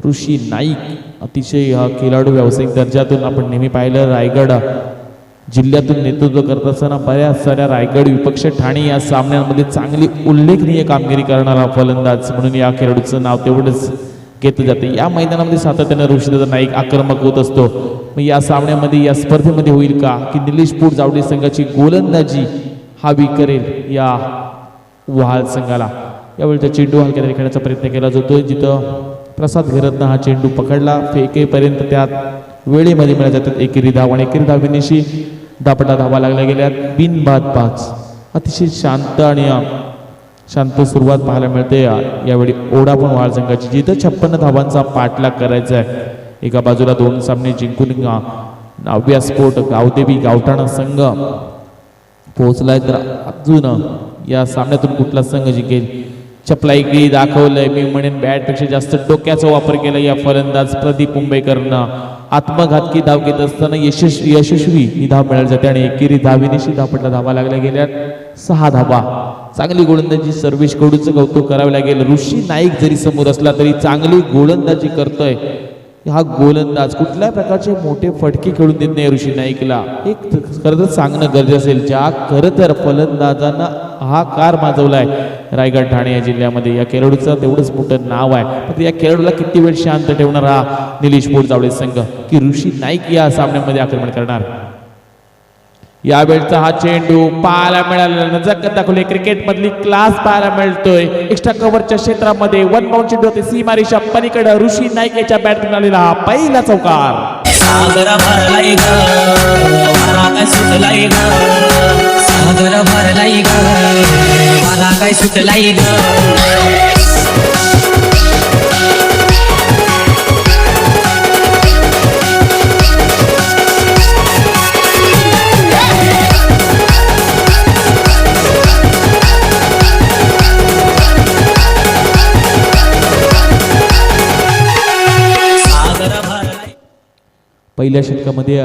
[SPEAKER 6] ऋषी नाईक अतिशय हा खेळाडू व्यावसायिक दर्जातून आपण नेहमी पाहिलं. रायगड जिल्ह्यातून नेतृत्व करत असताना बऱ्याच साऱ्या रायगड विपक्ष ठाणे या सामन्यांमध्ये चांगली उल्लेखनीय कामगिरी करणारा फलंदाज म्हणून या खेळाडूचं नाव तेवढंच घेतलं जाते. या मैदानामध्ये सातत्यानं ऋषीदादा नाईक आक्रमक होत असतो. मग या सामन्यामध्ये या स्पर्धेमध्ये होईल का की निलेश पूड जावडे संघाची गोलंदाजी हवी करेल या वहाल संघाला. यावेळी चेंडू हलक्या तरी खेळण्याचा प्रयत्न केला जातोय. जिथं प्रसाद घरतनं हा चेंडू पकडला फेकेपर्यंत त्यात वेळेमध्ये मिळत जातात एकेरी धाव आणि एकेरी धावेनिशी दापटा धावा लागल्या गेल्यात. बिनबाद 5 अतिशय शांत आणि शांत सुरुवात पाहायला मिळते. यावेळी ओढा पण वाळ संघाची जिथं 56 धावांचा पाठलाग करायचा आहे. एका बाजूला 2 सामने जिंकून नाव्या स्पोर्ट गावदेवी गावठाणा संघ पोहोचलाय तर अजून या सामन्यातून कुठला संघ जिंकेल चपलाईगिरी दाखवलंय. मी म्हणेन बॅटपेक्षा जास्त डोक्याचा वापर केला या फलंदाज प्रदीप मुंबईकरनं. आत्मघातकी धाव घेत असताना यशस्वी ही धाव मिळाली जाते आणि एकेरी धावेनिशी धावपटला धावा लागल्या गेल्या 6 धावा. चांगली गोलंदाजी सर्वेश कडूचं कौतुक करावे लागेल. ऋषी नाईक जरी समोर असला तरी चांगली गोलंदाजी करतोय. हा गोलंदाज कुठल्या प्रकारचे मोठे फटके खेळून देत नाही ऋषी नाईकला. एक खरं तर सांगणं गरजेचं असेल ज्या खरं तर फलंदाजांना हा कार माजवलाय रायगड ठाणे या जिल्ह्यामध्ये. या खेळाडूचं तेवढंच मोठं नाव आहे. पण या खेळाडूला किती वेळ शांत ठेवणार हा निलेश पोट जावळे संघ की ऋषी नाईक या सामन्यामध्ये आक्रमण करणार. यावेळचा हा चेंडू पाहायला मिळाला नजर दाखवले. क्रिकेट मधली क्लास पाहायला मिळतोय. एक्स्ट्रा कव्हरच्या क्षेत्रामध्ये 1 बाउंड चेंडू होते सीमारेषा पलीकडे ऋषी नाईक याच्या बॅटमॅन आलेला हा पहिला चौकार.
[SPEAKER 2] सागर भरलाय ग मला काय सुटलाय ग सागर भरलाय ग मला काय सुटलाय ग.
[SPEAKER 6] पहिल्या षटकामध्ये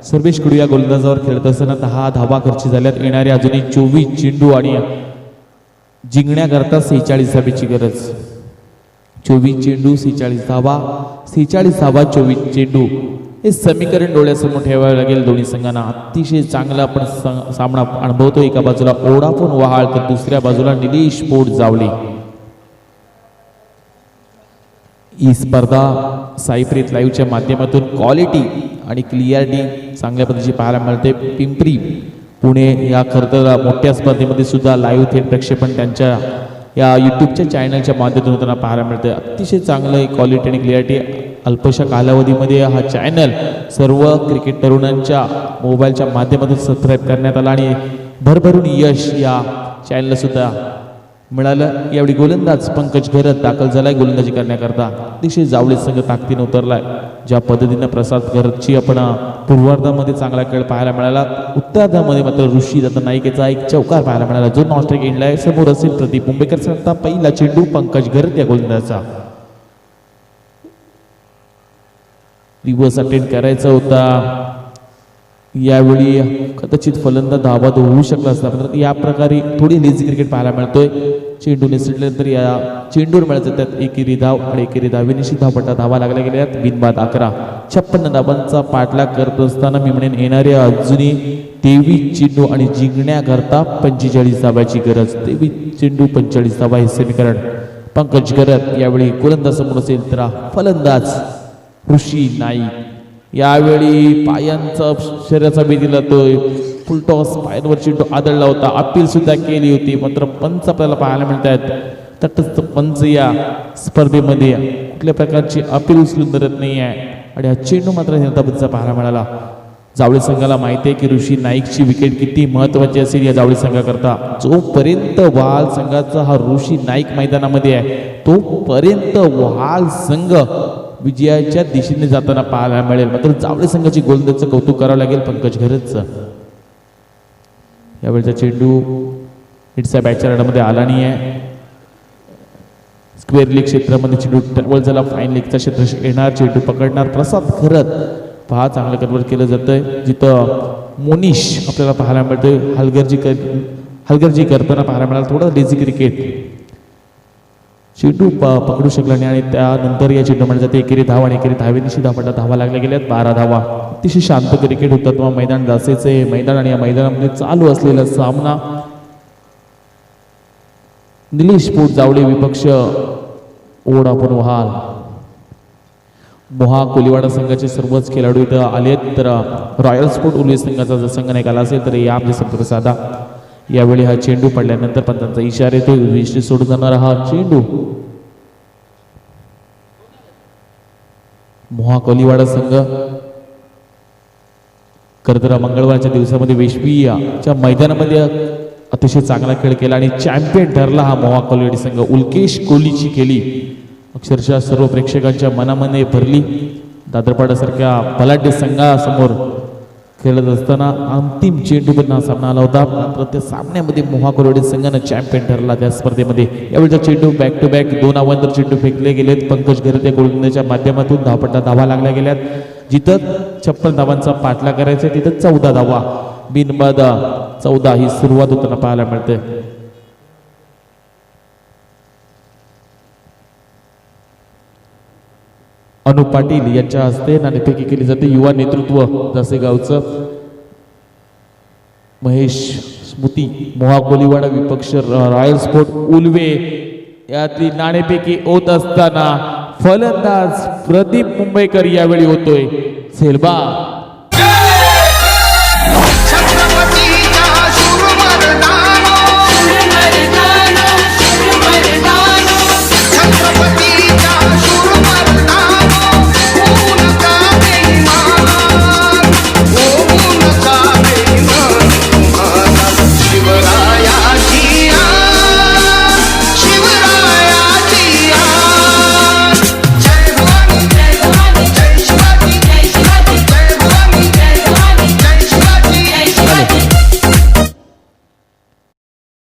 [SPEAKER 6] सर्वेश कडू या गोलंदाजावर खेळत असताना 10 धावा खर्ची झाल्यात. येणारे अजूनही 24 चेंडू आणि जिंकण्याकरता 46 धावेची गरज. 24 चेंडू 46 धावा 46 धावा 24 चेंडू हे समीकरण डोळ्यासमोर ठेवावे लागेल दोन्ही संघांना. अतिशय चांगला आपण सामना अनुभवतो. एका बाजूला ओढापून वहाळ तर दुसऱ्या बाजूला निलेश पोट जावले. ही स्पर्धा साईप्रीत लाईव्हच्या माध्यमातून क्वालिटी आणि क्लिअरिटी चांगल्या पद्धतीची पाहायला मिळते. पिंपरी पुणे या खरं तर मोठ्या स्पर्धेमध्ये सुद्धा लाईव्ह थेट प्रक्षेपण त्यांच्या या यूट्यूबच्या चॅनलच्या माध्यमातून त्यांना पाहायला मिळते. अतिशय चांगलं क्वालिटी आणि क्लिअरिटी. अल्पशा कालावधीमध्ये हा चॅनल सर्व क्रिकेट तरुणांच्या मोबाईलच्या माध्यमातून सबस्क्राईब करण्यात आला आणि भरभरून यश या चॅनलला सुद्धा मिळालं. यावेळी गोलंदाज पंकज घरत दाखल झालाय गोलंदाजी करण्याकरता. अतिशय जावळे संघ ताकदीने उतरलाय. ज्या पद्धतीनं प्रसाद घरतची आपण पूर्वार्धामध्ये चांगला खेळ पाहायला मिळाला. उत्तरार्धामध्ये मात्र ऋषीदादा नाईकेचा एक चौकार पाहायला मिळाला जो नॉस्ट्राईक एंडला समोर असेल प्रदीप मुंबईकर. पहिला चेंडू पंकज घरत या गोलंदाजाचा. रिव्हर्स अटेंड करायचा होता. यावेळी कदाचित फलंदाज धावा होऊ शकला असता. पण या प्रकारे थोडी लेझी क्रिकेट पाहायला मिळतोय. चेंडू निसटल्यानंतर या चेंडूवर मिळत जातात एकेरी धाव आणि एकेरी धावेनिशी धावपटा धावा लागल्या गेल्यात. बिनबाद 11. 56 धावांचा पाठलाग करत असताना मी म्हणेन येणाऱ्या अजूनही 23 चेंडू आणि जिंकण्याकरता 45 धावाची गरज. 23 चेंडू 45 धावा हे समीकरण. पंकज घरत यावेळी गोलंदाज समोर असेल तर फलंदाज ऋषी नाईक. यावेळी पायांचा शरीराचा बी दिला तो फुलटॉस पायांवर चेंडू आदळला होता. अपील सुद्धा केली होती मात्र पंच आपल्याला पाहायला मिळत आहेत. तटस्थ पंच या स्पर्धेमध्ये कुठल्या प्रकारची अपील उचलून धरत नाही आहे आणि हा चेंडू मात्र जनताबद्दलचा पाहायला मिळाला. जावळी संघाला माहिती आहे की ऋषी नाईकची विकेट किती महत्त्वाची असेल या जावळी संघाकरता. जोपर्यंत वहाल संघाचा हा ऋषी नाईक मैदानामध्ये आहे तोपर्यंत वहाल संघ विजयाच्या दिशेने जाताना पाहायला मिळेल. मात्र जावळी संघाची गोलंदाजीचं कौतुक करावं लागेल पंकज घरतचं. यावेळचा चेंडू हिट्सच्या बॅटच्या रडामध्ये आला नाही आहे. स्क्वेअर लेग क्षेत्रामध्ये चेंडू ट्रॅव्हल झाला. फाईन लेगचा क्षेत्र येणार, चेंडू पकडणार प्रसाद खरत. पहा चांगलं कन्वर्ट केलं जातंय. जिथं मोनिश आपल्याला पाहायला मिळतोय हलगर्जी करताना पाहायला मिळालं. थोडं लेझी क्रिकेट. चेंडू पकडू शकला नाही आणि त्यानंतर या चेंडू म्हणलं जाते एकेरी धावा आणि एकेरी धावेनिशी धावपटा धावा लागल्या गेल्यात 12 धावा. अतिशय शांत क्रिकेट होता तेव्हा मैदान दासेचे मैदान आणि या मैदानामध्ये चालू असलेला सामना. निलेश पोट जावळे विपक्ष ओढापूर वहाल. मोहा कोलीवाडा संघाचे सर्वच खेळाडू इथं आले तर रॉयल स्पोर्ट उल्वे संघाचा जर संघ नाही आला असेल तर या आमचे संपर्क साधा. यावेळी हा चेंडू पडल्यानंतर पंतांचा इशारा येतो. विश्री सोडून जाणारा हा चेंडू मोहा कोलीवाडा संघ खरं मंगळवारच्या दिवसामध्ये वेशवीच्या मैदानामध्ये अतिशय चांगला खेळ केला आणि चॅम्पियन ठरला हा मोहा कोलीवाडी संघ. उल्केश कोहलीची केली अक्षरशः सर्व प्रेक्षकांच्या मनामध्ये भरली. दादरपाड्यासारख्या बलाढ्य संघासमोर खेळत असताना अंतिम चेंडूपर्यंत हा सामना आला होता. मात्र त्या सामन्यामध्ये मोहा कोलीवाडी संघानं चॅम्पियन ठरला त्या स्पर्धेमध्ये. यावेळचा चेंडू बॅक टू बॅक 2 आव्हानतर चेंडू फेकले गेलेत. पंकज घरत या गोलंदाजाच्या माध्यमातून धावपट्टा धावा लागल्या गेल्यात. जिथं 56 धावांचा पाठला करायचा तिथं 14 धावा बिनबाद 14 ही सुरुवात होताना पाहायला मिळते. अनु पाटील यांच्या हस्ते नाणेफेकी केली जाते. युवा नेतृत्व जसे गावचं महेश स्मृती मोहा कोलीवाडा विपक्ष रॉयल स्पोर्ट उल्वे यातली नाणेफेकी होत असताना फलंदाज प्रदीप मुंबईकर यावेळी होतोय. झेलबा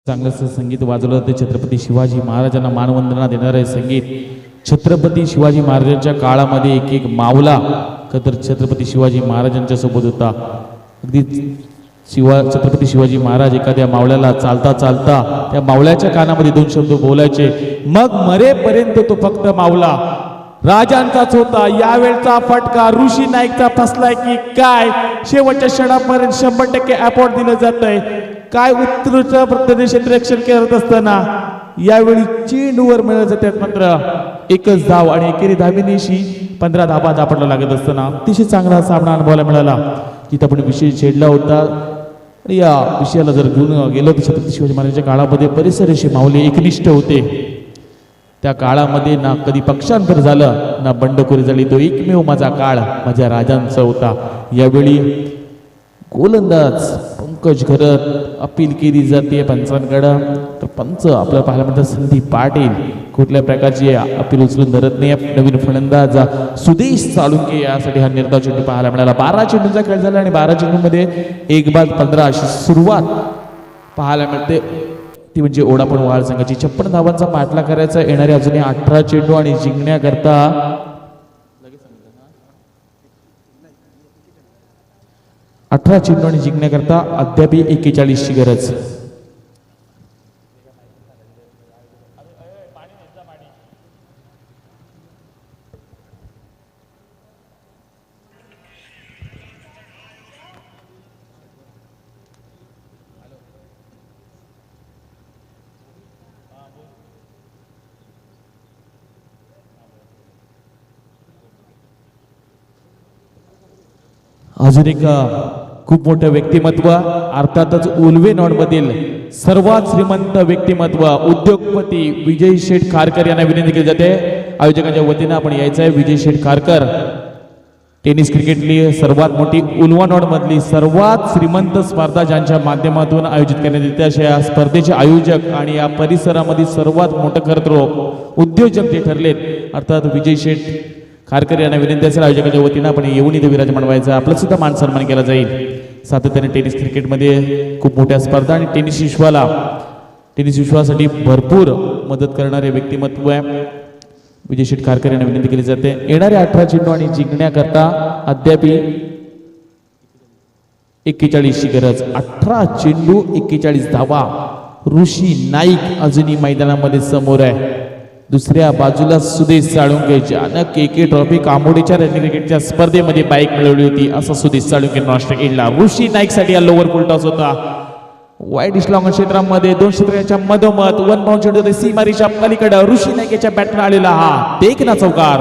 [SPEAKER 6] चांगलंच संगीत वाजवलं जाते. छत्रपती शिवाजी महाराजांना मानवंदना देणारे संगीत. छत्रपती शिवाजी महाराजांच्या काळामध्ये एक एक मावला तर छत्रपती शिवाजी महाराजांच्या सोबत होता. अगदी छत्रपती शिवाजी महाराज एखाद्या मावळ्याला चालता चालता त्या मावळ्याच्या कानामध्ये 2 शब्द बोलायचे. मग मरेपर्यंत तो फक्त मावला राजांचाच होता. यावेळचा फटका ऋषी नाईकचा फसलाय की काय? शेवटच्या क्षणापर्यंत 100% अपॉर्ड दिलं जात आहे. काय उत्तरेच्या प्रदेशात रक्षण करत असताना यावेळी चेंडूवर मिळत जातात. मात्र एकच धाव आणि एकेरी धावेनिशी 15 धावा दापडला लागत असताना अतिशय चांगला सामना अनुभवायला मिळाला. जिथं आपण विषय छेडला होता आणि या विषयाला जर घेऊन गेलो तर छत्रपती शिवाजी महाराजांच्या काळामध्ये बरेचसे ऋषी माऊली एकनिष्ठ होते. त्या काळामध्ये ना कधी पक्षांतर झालं ना बंडखोरी झाली. तो एकमेव माझा काळ माझ्या राजांचा होता. यावेळी गोलंदाज पंकज घरत अपील केली जाते पंचांकडं. तर पंच आपल्याला पाहायला म्हणतात संदीप पाटील कुठल्या प्रकारची अपील उचलून धरत नाही. नवीन फलंदाज सुदेश साळुंके यासाठी हा निर्धाव चेंडू पाहायला मिळाला. 12 चेंडूंचा खेळ झाला आणि 12 चेंडूमध्ये 1 बाद 15 अशी सुरुवात पाहायला मिळते. ती म्हणजे ओढापूर वहाल संघाची 56 धावांचा पाठला करायचा. येणारे अजूनही 18 चेंडू आणि जिंकण्याकरता 18 चेंडू आणि जिंकण्याकरता अद्याप 41ची गरज. अजून एक खूप मोठं व्यक्तिमत्व अर्थातच उल्वे नॉडमधील सर्वात श्रीमंत व्यक्तिमत्व उद्योगपती विजय शेठ खारकर यांना विनंती केली जाते. आयोजकांच्या वतीनं आपण यायचं आहे. विजय शेठ खारकर टेनिस क्रिकेटली सर्वात मोठी उल्हानोडमधली सर्वात श्रीमंत स्पर्धा ज्यांच्या माध्यमातून आयोजित करण्यात येते अशा या स्पर्धेचे आयोजक आणि या परिसरामध्ये सर्वात मोठं कर्तृत्व उद्योजक जे ठरलेत अर्थात विजय शेठ खारकर यांना विनंती असेल आयोजकाच्या वतीनं आपण येऊन इथे विराजमान व्हायचं आपलं सुद्धा मान सन्मान केला जाईल. सातत्याने टेनिस क्रिकेटमध्ये खूप मोठ्या स्पर्धा आणि टेनिस विश्वासाठी भरपूर मदत करणारे व्यक्तिमत्व आहे. विजय शेठ खारकर यांना विनंती केली जाते येणारे 18 चेंडू आणि जिंकण्याकरता अद्याप 41 ची गरज. 18 चेंडू 41 धावा. ऋषी नाईक अजूनही मैदानामध्ये समोर आहे. दुसऱ्या बाजूला सुदेश साळुंके ज्यानं KK ट्रॉफी कामोडीच्या रॅली क्रिकेटच्या स्पर्धेमध्ये बाईक मिळवली होती असा सुदेश साळुंके नाश्ता केला. ऋषी नाईक साठी हा लोअर फुल टॉस होता. वाईट इस्लॉंग क्षेत्रामध्ये 2 क्षेत्राच्या मधोमध 1 बाउंड चेंडू सीमारेषा पलीकडे ऋषी नाईक याच्या बॅटनं आलेला हा देखना चौकार.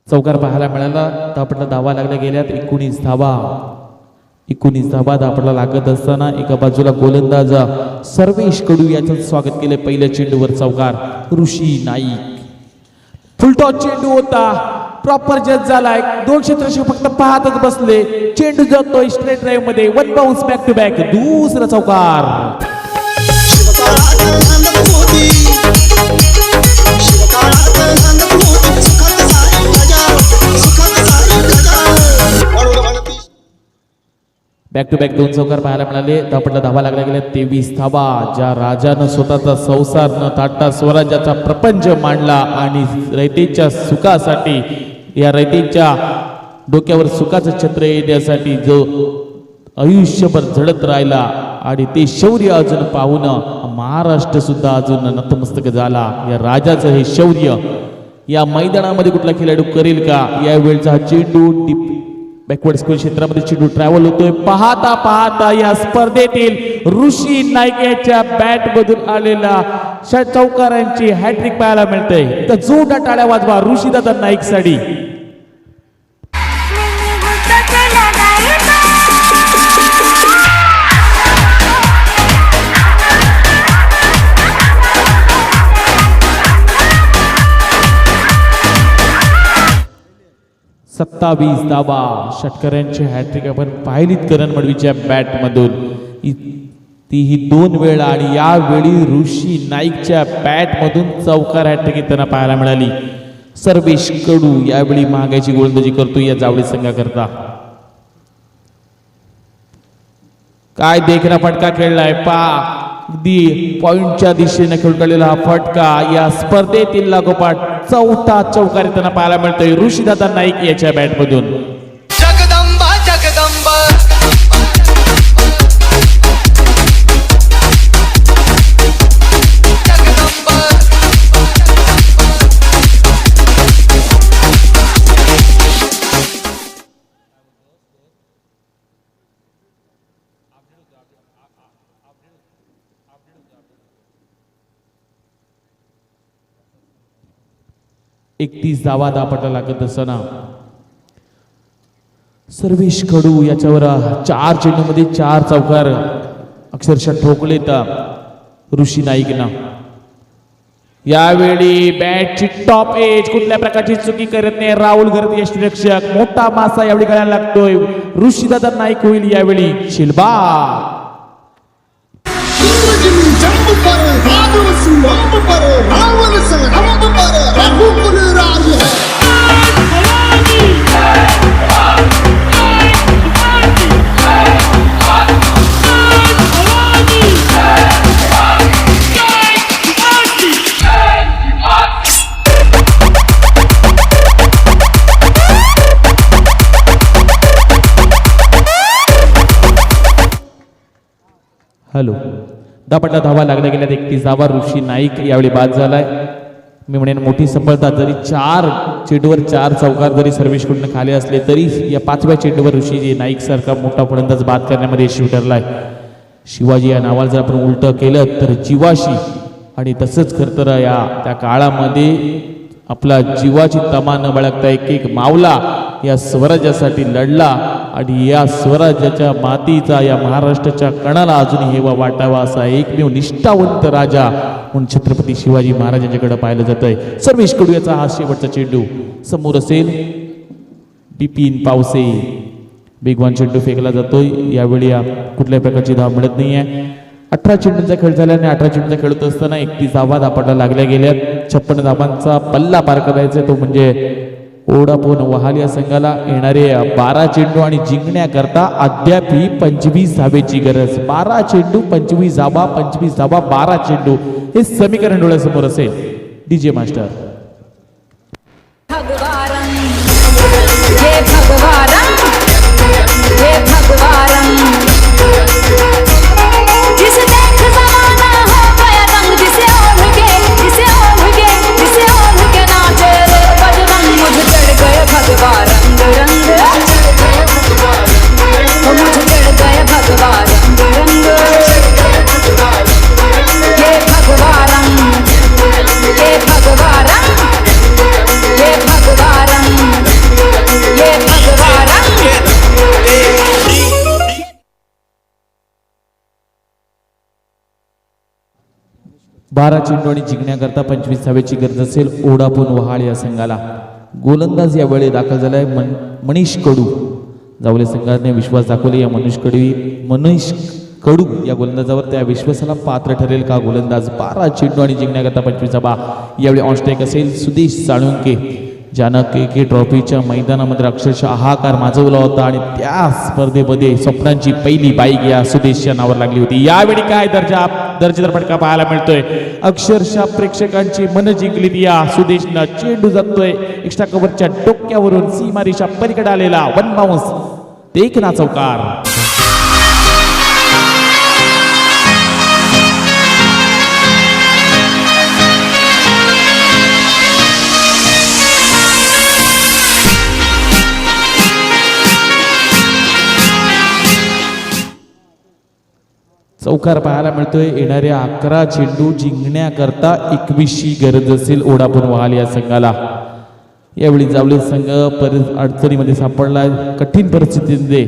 [SPEAKER 6] चौकार पाहायला मिळाला. धापटला धावा लागल्या गेल्यात 19 धावा धापटला लागत असताना एका बाजूला गोलंदाज सर्वेश कडू याचं स्वागत केलं. पहिल्या चेंडूवर चौकार. ऋषी नाईक फुलटॉस चेंडू होता. प्रॉपर जज झालाय. 2 क्षेत्ररक्षक फक्त पाहतच बसले. चेंडू जातोय स्ट्रेट ड्राईव्ह मध्ये. 1 बाउन्स बॅक टू बॅक. दुसरा चौकार. बॅक टू बॅक 2 चौकार पाहायला मिळाले. धापटला धावा लागल्या गेल्या 23 धावा. ज्या राजानं स्वतःचा संसार न ताटता स्वराज्याचा प्रपंच मांडला आणि रयतेच्या सुखासाठी या रयतेच्या डोक्यावर सुखाचं छत्र येण्यासाठी जो आयुष्यभर झडत राहिला आणि ते शौर्य अजून पाहून महाराष्ट्र सुद्धा अजून नतमस्तक झाला. या राजाचं हे शौर्य या मैदानामध्ये कुठला खेळाडू करेल का. यावेळचा हा चेंडू बॅकवर्ड स्कूल क्षेत्रामध्ये चेंडू ट्रॅव्हल होतोय. पाहता पाहता या स्पर्धेतील ऋषी नाईक याच्या बॅट मधून आलेला चौकारांची हॅट्रिक पाहायला मिळते. तर जोरदार टाळ्या वाजवा ऋषीदादा नाईक साठी. सत्तावीस धावा. षटकऱ्यांची हॅट्रिक आपण पाहिलीत करण मडवीच्या बॅट मधून. तीही 2 वेळा आणि यावेळी ऋषी नाईकच्या बॅट मधून चौकार हॅट्रिक त्यांना पाहायला मिळाली. सर्वेश कडू यावेळी महागाईची गोलंदाजी करतो या जावळी संघाकरता. काय देखना फटका खेळलाय पा. अगदी पॉइंटच्या दिशेने खेळून काढलेला हा फटका. या स्पर्धेतील लागोपाठ 4था चौकार त्यांना पाहायला मिळतोय ऋषीदादा नाईक याच्या बॅट मधून.
[SPEAKER 2] जगदंबा जगदंबा
[SPEAKER 6] एकतीस धावा धापटला लागत असताना सर्वेश कडू याच्यावर 4 चेंडूमध्ये 4 चौकार अक्षरशः ठोकलेत ऋषी नाईकना. यावेळी बॅटची टॉप एज कुठल्या प्रकारची चुकी करत नाही राहुल गर्द यष्टीरक्षक. मोठा मासा यावेळी गळ्याला लागतोय. ऋषीदादा नाईक होईल यावेळी शिल्बा. हॅलो. धापटला धावा लागल्या गेल्यात 31 धावा. ऋषी नाईक यावेळी बाद झालाय. मी म्हणेन मोठी सफलता. जरी 4 चेंडूवर 4 चौकार जरी सर्वेशकडून खाली असले तरी या 5व्या चेंडूवर ऋषी नाईक सारखा मोठा फलंदाज बाद करण्यामध्ये यशस्वी ठरलाय. शिवाजी या नावाला जर आपण उलट केलं तर जीवाशी आणि तसंच खरं तर या त्या काळामध्ये आपला जीवाची तमा न बाळगता एक मावला या स्वराज्यासाठी लढला आणि या स्वराज्याच्या मातीचा या महाराष्ट्राच्या कणाला अजून हेवा वाटावा असा एकमेव निष्ठावंत राजा म्हणून छत्रपती शिवाजी महाराजांच्याकडे पाहिलं जातंय. सर्वेश कडू याचा हा शेवटचा चेंडू समोर असेल. बिपिन पावसे वेगवान चेंडू फेकला जातोय. यावेळी कुठल्याही प्रकारची धाव मिळत नाहीये. 18 चेंडूंचा खेळ झाल्याने 18 चेंडूचा खेळत असताना 31 धावा धापायला लागल्या गेल्यात. 56 धावांचा पल्ला पार करायचा तो म्हणजे ओढापून वहाल या संघाला. येणारे 12 चेंडू आणि जिंकण्याकरता अद्यापही 25 धावेची गरज. 12 चेंडू 25 धावा, 25 धावा 12 चेंडू हे समीकरण डोळ्यासमोर असेल. डीजे मास्टर
[SPEAKER 3] भगवारं हे भगवारं हे भगवारं जिसे देख ज़माना हो गया दंग जिसे ओढ़ के नाचे रे बजरंग मुझे चढ़ गए भगवा रंग रंग मुझे चढ़ गए भगवा रंग रंग ये भगवारं ये भगवारं ये भगवारं ये भगवारं
[SPEAKER 6] 12 चेंडू आणि जिंकण्याकरता 25 धावेची गरज असेल ओढापून वहाळ या संघाला. गोलंदाज यावेळी दाखल झालाय मनीष कडू. जावले संघाने विश्वास दाखवले या मनीष कडू या गोलंदाजावर. त्या विश्वासाला पात्र ठरेल का गोलंदाज? 12 चेंडू आणि जिंकण्याकरता 25 धावा. यावेळी ऑन स्ट्राईक असेल सुदेश साळुंके, ज्यानं के ट्रॉफीच्या मैदानामध्ये अक्षरशः हाहाकार माजवला होता आणि त्या स्पर्धेमध्ये स्वप्नांची पहिली बाईक या सुदेशच्या नावावर लागली होती. यावेळी काय दर्जेदार फटका पाहायला मिळतोय. अक्षरशः प्रेक्षकांची मन जिंकली या सुदेशनं. चेंडू जातोय एक्स्ट्रा कव्हरच्या डोक्यावरून सीमारेषा पलीकडे आलेला 1 बाउन्स देखना चौकार. चौकार पाहायला मिळतोय. येणाऱ्या 11 चेंडू जिंकण्याकरता 21ची गरज असेल ओढापून वहाल या संघाला. यावेळी जावले संघ अडचणीमध्ये सापडलाय, कठीण परिस्थितीमध्ये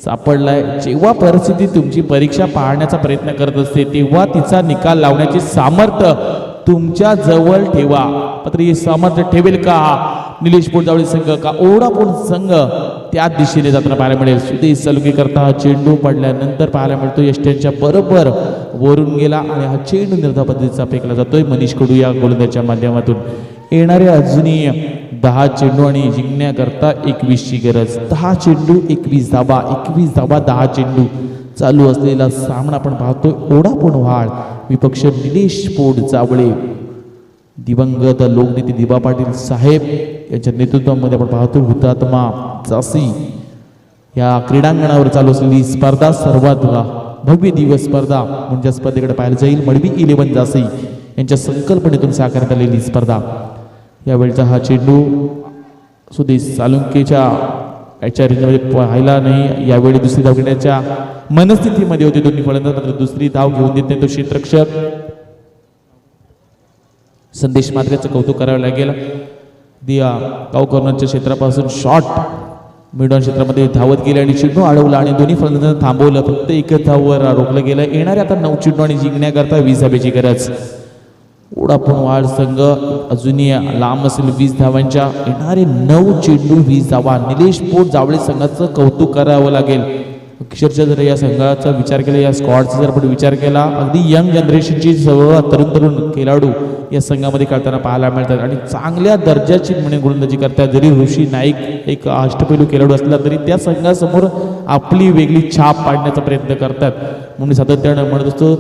[SPEAKER 6] सापडलाय. जेव्हा परिस्थिती तुमची परीक्षा पाहण्याचा प्रयत्न करत असते तेव्हा तिचा निकाल लावण्याचे सामर्थ्य तुमच्या जवळ ठेवा. मात्र हे सामर्थ्य ठेवेल का निलेश पोटजावळी संघ का ओढापूण संघ त्या दिशेने जाताना पाहायला मिळेल. सुदेश सलुके करता चेंडू पडल्यानंतर पाहायला मिळतो यष्ट्यांच्या बरोबर वरून गेला आणि हा चेंडू निर्धाव पद्धतीचा फेकला जातोय मनीष कडू या गोलंदाजाच्या माध्यमातून. येणारे अजूनही 10 चेंडू आणि जिंकण्याकरता 21ची गरज. 10 चेंडू 21 धावा, 21 धावा 10 चेंडू. चालू असलेला सामना आपण पाहतोय ओढापूण वहाळ विपक्ष निलेश पोट जावळे, दिवंगत लोकनेते दिबा पाटील साहेब यांच्या नेतृत्वामध्ये आपण पाहतो हुतात्मा जासी या क्रीडांगणावर चालू असलेली स्पर्धा सर्वात भव्य दिवस स्पर्धा म्हणजे स्पर्धेकडे पाहायला जाईल. मडवी 11 जासी यांच्या संकल्पनेतून साकारण्यात आलेली स्पर्धा. यावेळचा हा चेंडू सुदेश साळुंकेच्या याच्या रेंजमध्ये पाहायला नाही. यावेळी दुसरी धाव घेण्याच्या मनस्थितीमध्ये होते दोन्ही फलंदाज. दुसरी धाव घेऊन देत नाही तो क्षेत्ररक्षक संदेश मात्रेचं कौतुक करावं लागेल. दिया काऊ कॉर्नरच्या क्षेत्रापासून शॉट मिडऑन क्षेत्रामध्ये धावत गेले आणि चेंडू अडवला आणि दोन्ही फलंदाजांना थांबवलं. फक्त एकच धाववर रोखलं गेलं. येणारे आता 9 चेंडू आणि जिंकण्याकरता 20 धावेची गरज. ओढापूण वहाळ संघ अजूनही लांब असेल 20 धावांच्या. येणारे 9 चेंडू 20 धावा. निलेश पोट जावळे संघाचं कौतुक करावं लागेल. अक्षरशः जर या संघाचा विचार केला, या स्क्वॉडचा जर आपण विचार केला, अगदी यंग जनरेशनची सर्व तरुण खेळाडू या संघामध्ये खेळताना पाहायला मिळतात आणि चांगल्या दर्जाची गोलंदाजी करतात. जरी ऋषी नाईक एक अष्टपैलू खेळाडू असला तरी त्या संघासमोर आपली वेगळी छाप पाडण्याचा प्रयत्न करतात. म्हणून सातत्यानं म्हणत असतो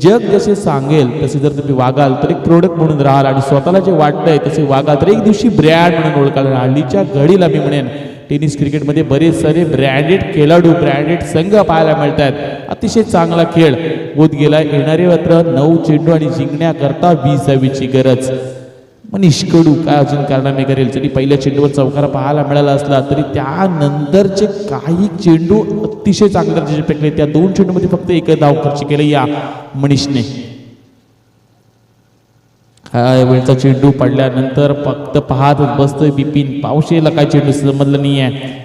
[SPEAKER 6] जग जसे सांगेल तसे जर तुम्ही वागाल तर एक प्रोडक्ट म्हणून राहाल आणि स्वतःला जे वाटतंय तसे वागाल तर एक दिवशी ब्रँड म्हणून ओळखाल. हल्लीच्या घडीला मी म्हणेन टेनिस क्रिकेटमध्ये बरेच सारे ब्रँडेड खेळाडू ब्रँडेड संघ पाहायला मिळतात. अतिशय चांगला खेळ होत गेला. येणारे मात्र 9 चेंडू आणि जिंकण्याकरता 20 धावेची गरज. मनीष कडू काय अजून कारनामे करेल. जरी पहिल्या चेंडूवर चौकार पाहायला मिळाला असला तरी त्यानंतरचे काही चेंडू अतिशय चांगल्या दर्जाचे फेकले. त्या 2 चेंडूमध्ये फक्त एक धाव खर्च केली या मनीषने. वेळचा चेंडू पडल्यानंतर फक्त पाहतच बसतोय बिपिन पावशेला काय चेंडू समजलं नाही आहे.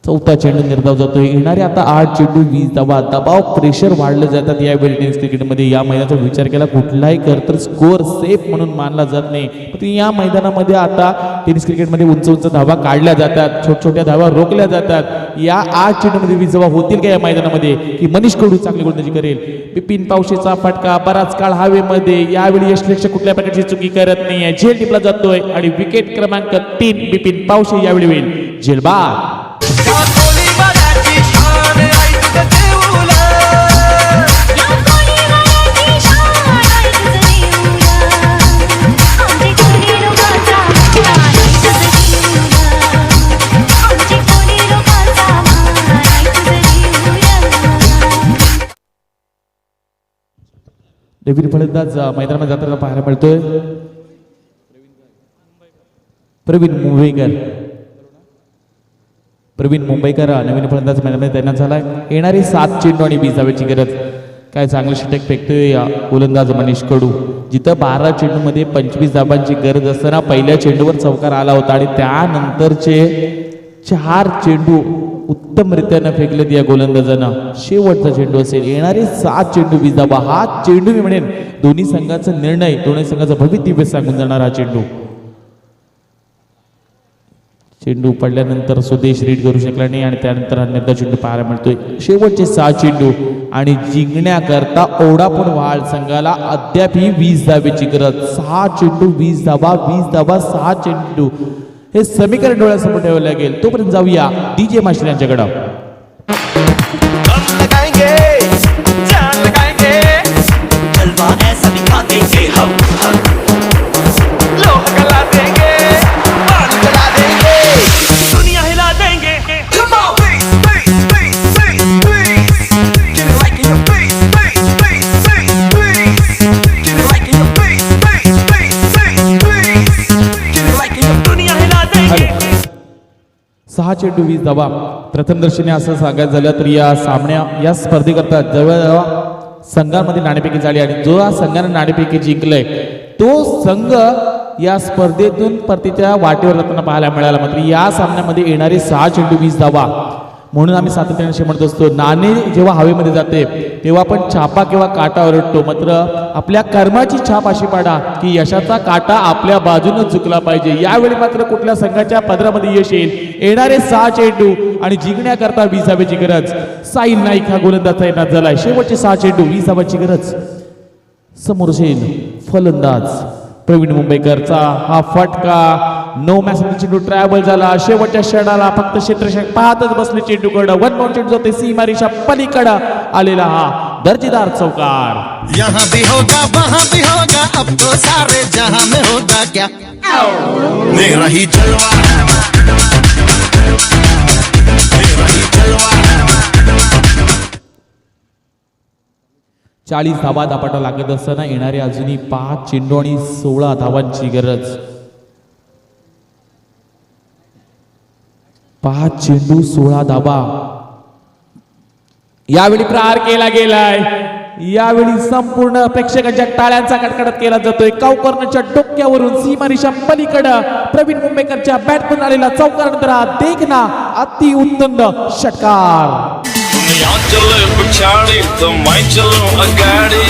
[SPEAKER 6] चौथा चेंडू निर्धाव जातोय. येणारे आता 8 चेंडू 20 धावा. दबाव प्रेशर वाढले जातात यावेळी टेनिस क्रिकेटमध्ये. या मैदानाचा विचार केला कुठलाही तर स्कोअर सेफ म्हणून मानला जात नाही. पण या मैदानामध्ये आता टेनिस क्रिकेटमध्ये उंच उंच धावा काढल्या जातात, छोट्या धावा रोखल्या जातात. या 8 चेंडूमध्ये 20 धावा होतील का या मैदानामध्ये, की मनीष कडू चांगली गोलंदाजी करेल. बिपिन पावशेचा फटका बराच काळ हवेमध्ये. यावेळी यशलेख कुठल्या प्रकारची चुकी करत नाहीये. झेल टिपला जातोय आणि विकेट क्रमांक 3 बिपिन पावशे यावेळी होईल झेलबाद.
[SPEAKER 2] या कोलीवाल्याची शान आई तुझं देऊला.
[SPEAKER 3] या कोलीवाल्याची शान आई तुझं देऊला. आमची कोली लोकांचा मान आई तुझं देऊला. आमची कोली लोकांचा मान आई तुझं देऊला.
[SPEAKER 6] नवीन फलंदाज मैदानामध्ये जाताना पाहायला मिळतोय प्रवीण मुंबईकर नवीन फलंदाज मैदानामध्ये तैनात झालाय. येणारे 7 चेंडू आणि 20 धावेची गरज. काय चांगलं षटक फेकतोय गोलंदाज मनीष कडू. जिथं 12 चेंडूमध्ये 25 धाबांची गरज असताना पहिल्या चेंडूवर चौकार आला होता आणि त्यानंतरचे 4 चेंडू उत्तमरित्यानं फेकलेत या गोलंदाजांना. शेवटचा चेंडू असेल. येणारे 7 चेंडू 20 धावा. हा चेंडू मी म्हणेन दोन्ही संघाचा निर्णय, दोन्ही संघाचं भवितव्य सांगून जाणार हा चेंडू. चेंडू पडल्यानंतर स्वदेश रीड करू शकला नाही आणि त्यानंतर अन्यथा चेंडू पाहायला मिळतोय. शेवटचे 6 चेंडू आणि जिंकण्याकरता ओढापूर वहाळ संघाला अद्यापही 20 धावेची गरज. 6 चेंडू 20 धावा, 20 धावा 6 चेंडू, हे समीकरण डोळ्यासमोर ठेवावं लागेल. तोपर्यंत जाऊया DJ मास्टर यांच्याकडं.
[SPEAKER 2] हम लगाएंगे, जान लगाएंगे, जलवा ऐसा दिखा देंगे हम. लोहा गला देंगे, बाल गला देंगे, दुनिया हिला देंगे. Come on, bass, bass, bass, bass, bass. Get it right in your face, face, face, face, face. Get it right in your face, face, face, face, face. Get it right in your दुनिया हिला देंगे.
[SPEAKER 6] 6 चेंडू 20 धावा. प्रथमदर्शनी असं सांगायचं झालं तर या स्पर्धेकरता जवळजवळ संघांमध्ये नाणेफेकी झाली आणि जो या संघाने नाणेफेकी जिंकलंय तो संघ या स्पर्धेतून परतीच्या वाटेवर जाताना पाहायला मिळाला. मात्र या सामन्यामध्ये येणारे 6 चेंडू 20 धावा. म्हणून आम्ही सातत्याने असे म्हणत असतो, नाणे जेव्हा हवेमध्ये जाते तेव्हा आपण छापा किंवा काटा ओरडतो, मात्र आपल्या कर्माची छाप अशी पाडा की यशाचा काटा आपल्या बाजूने झुकला पाहिजे. यावेळी मात्र कुठल्या संघाच्या पदरामध्ये यश येईल. येणारे 6 चेंडू आणि जिंकण्याकरता 20 धावेची गरज. साहिल नाईक हा गोलंदाज तैनात झालाय. शेवटचे 6 चेंडू 20 धावांची गरज. समोर असेल फलंदाज प्रवीण मुंबईकरचा. हा फटका नो मॅच चेंडू ट्रॅव्हल झाला. शेवटच्या क्षणाला फक्त क्षेत्ररक्षक पाहतच बसले चेंडूकडं. 1 बाउंड चेंडू होते सीमारेषा पलीकडं आलेला हा दर्जेदार चौकार.
[SPEAKER 7] यहाँ भी होगा वहाँ भी होगा, अब तो सारे जहां में होगा क्या, मेरा ही जलवा है, मेरा ही जलवा है.
[SPEAKER 6] 40 धावा धापाटा लागत असताना येणारे अजूनही 5 चेंडू आणि 16 धावांची गरज. 5 चेंडू 16 धावा. यावेळी प्रहार केला गेलाय. यावेळी संपूर्ण प्रेक्षकांच्या टाळ्यांचा कडकडत केला जातोय. कावकर्णच्या डोक्यावरून सीमारेषा पलीकडं प्रवीण मुंबईकरच्या बॅटमधून आलेला चौकारानंतर हा देखना अति उत्तुंग षटकार.
[SPEAKER 8] यहाँ चले पिछाड़ी तो मैं चलूं अगाड़ी.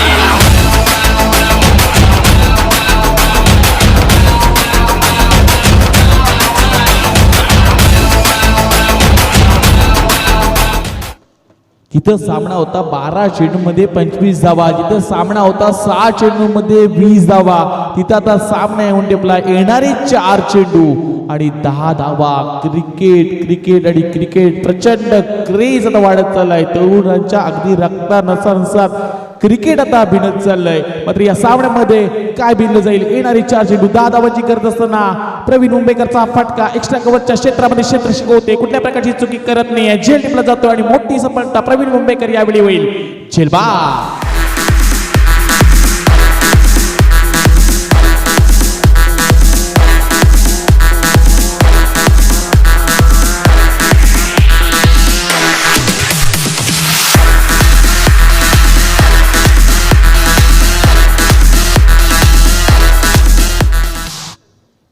[SPEAKER 6] जिथं सामना होता 12 चेंडूमध्ये 25 धावा, जिथं सामना होता 6 चेंडूमध्ये 20 धावा, तिथं आता सामना येऊन टेपला. येणारे 4 चेंडू आणि 10 धावा. क्रिकेट आणि क्रिकेट प्रचंड क्रेज आता वाढत चाललाय. तरुणांच्या अगदी रक्तानसानुसार क्रिकेट आता भिनत चाललंय. मात्र या सामन्यामध्ये काय भिनलं जाईल. येणारी 4 चेंडू 10 धावांची करत असताना प्रवीण मुंबईकरचा फटका एक्स्ट्रा कव्हरच्या क्षेत्रामध्ये क्षेत्र शिकवते. कुठल्या प्रकारची चुकी करत नाहीये. झेल टिपला जातो आणि मोठी सफलता प्रवीण मुंबईकर यावेळी होईल झेलबाद.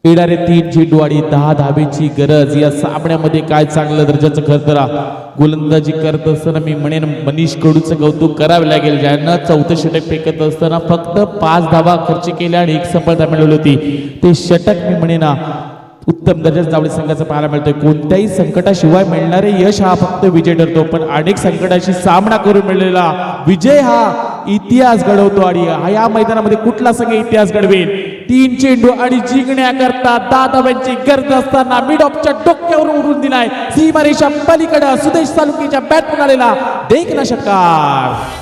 [SPEAKER 6] येणारे 3 चेंडू आणि 10 धावेची गरज. या सामन्यामध्ये काय चांगलं दर्जाचं खरतरा गोलंदाजी करत असताना मी म्हणेन मनीष कडूचं कौतुक करावे लागेल, ज्यांना चौथं षटक फेकत असताना फक्त 5 धावा खर्च केल्या आणि 1 सफलता मिळवली होती. ते षटक मी म्हणेन उत्तम दर्जाचं जावळी संघाचं पाहायला मिळतोय. कोणत्याही संकटाशिवाय मिळणारे यश हा फक्त विजय ठरतो, पण अनेक संकटाशी सामना करून मिळलेला विजय हा इतिहास घडवतो. आणि या मैदानामध्ये कुठला संघ इतिहास घडवेल? 3 चेंडू आणि जिंकण्याकरता 10 धावांची गरज असताना मिड ऑफच्या डोक्यावर उडून दिलाय सीमारेषा पलीकडे सुदेश सालुंकेच्या बॅटमन आलेला देखना षटकार.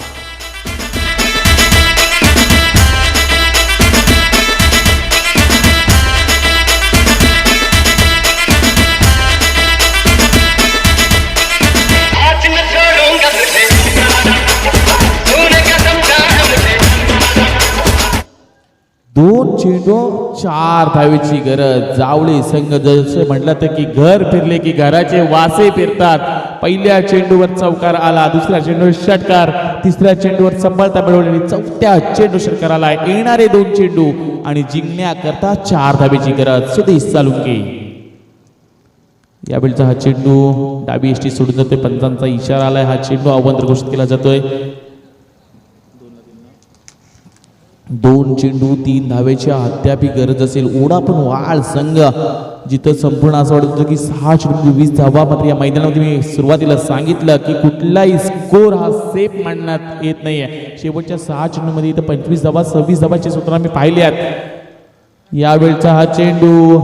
[SPEAKER 2] आज न छोड़ूंगा तुझे, तूने क्या समझा है मुझे.
[SPEAKER 6] 2 चेंडू 4 धावेची गरज. जावळी संघ जसे म्हटलं तर की घर फिरले की घराचे वासे फिरतात. पहिल्या चेंडूवर चौकार आला, दुसऱ्या चेंडूवर षटकार, तिसऱ्या चेंडूवर सफलता मिळवली, चौथ्या चेंडू षटकार आला. येणारे 2 चेंडू आणि जिंकण्याकरता 4 धावेची गरज. सुदेश सालुंके यावेळचा हा चेंडू डावी एसटी सोडून जातोय. पंचांचा इशारा आलाय. हा चेंडू अवंतर घोषित केला जातोय. 2 चेंडू 3 धावेची अद्याप गरज असेल. ओढा पण वाळ संघ जिथं संपूर्ण असं वाटत होतं की 6 चेंडू 20 धावा. मात्र या मैदानामध्ये मी सुरुवातीला सांगितलं की कुठलाही स्कोर हा सेफ मानण्यात येत नाहीये. शेवटच्या 6 चेंडूमध्ये इथं 25 धावा 26 धावाचे सूत्र आम्ही पाहिले आहेत. यावेळचा हा चेंडू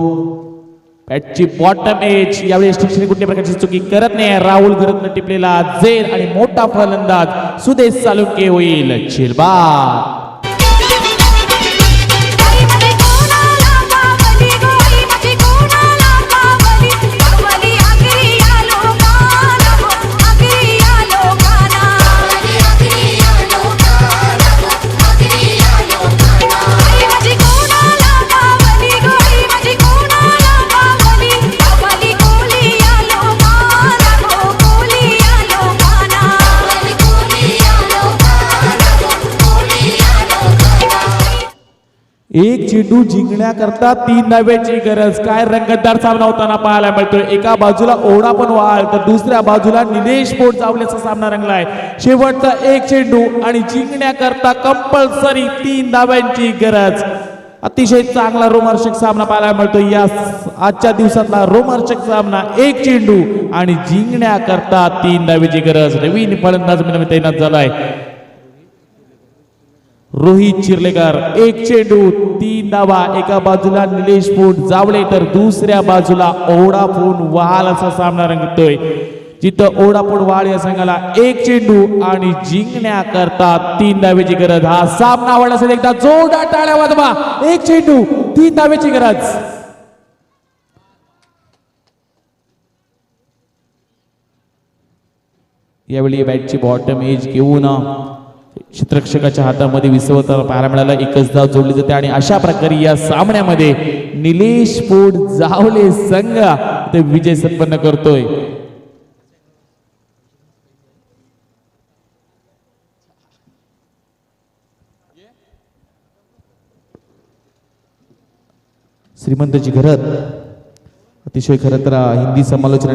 [SPEAKER 6] बॅटची बॉटम एज. यावेळी एसटी कुठल्या प्रकारची चुकी करत नाही. राहुल घरतनं टिपलेला झेल आणि मोठा फलंदाज सुदेश सालुंके होईल झेलबाद.
[SPEAKER 3] गोळी मध्ये कोणाला पावली, गोळी मध्ये कोणाला पावली, पावली आखरी या लोकांना, आखरी या लोकांना, आखरी या लोकांना, आखरी या लोकांना. गोळी मध्ये कोणाला पावली, गोळी मध्ये कोणाला पावली, पावली गोळी या लोकांना, गोळी या लोकांना, गोळी या लोकांना, गोळी या लोकांना.
[SPEAKER 6] 1 चेंडू जिंकण्याकरता 3 धावेची गरज. काय रंगतदार सामना होताना पाहायला मिळतोय. एका बाजूला ओढा पण वाळ तर दुसऱ्या बाजूला निलेश पोट जावल्याचा सामना रंगलाय. शेवटचा 1 चेंडू आणि जिंकण्याकरता कंपल्सरी 3 धाव्यांची गरज. अतिशय चांगला रोमांचक सामना पाहायला मिळतोय. या आजच्या दिवसातला रोमांचक सामना. 1 चेंडू आणि जिंकण्याकरता 3 धावेची गरज. नवीन फलंदाज म्हणून तैनात झालाय रोहित चिर्लेकर. 1 चेंडू 3 धावा. एका बाजूला निलेश पोट जावळे तर दुसऱ्या बाजूला ओढाफोन वहाल असा सामना रंगतोय. जिथं ओढाफोन वहाल या संघाला 1 चेंडू आणि जिंकण्याकरता 3 धावेची गरज. हा सामना आवडला असेल एकदा जोरदार टाळ्या वाजवा. 1 चेंडू 3 धावेची गरज. यावेळी बॅटची बॉटम एज घेऊन क्षेत्ररक्षकाच्या हातामध्ये विसवताना पाहायला मिळाला. 1च धाव जोडली जाते आणि अशा प्रकारे या सामन्यामध्ये निलेश पोट जावले संघ ते विजय संपन्न करतोय. श्रीमंतची घरत अतिशय खरं तर हिंदी समालोचना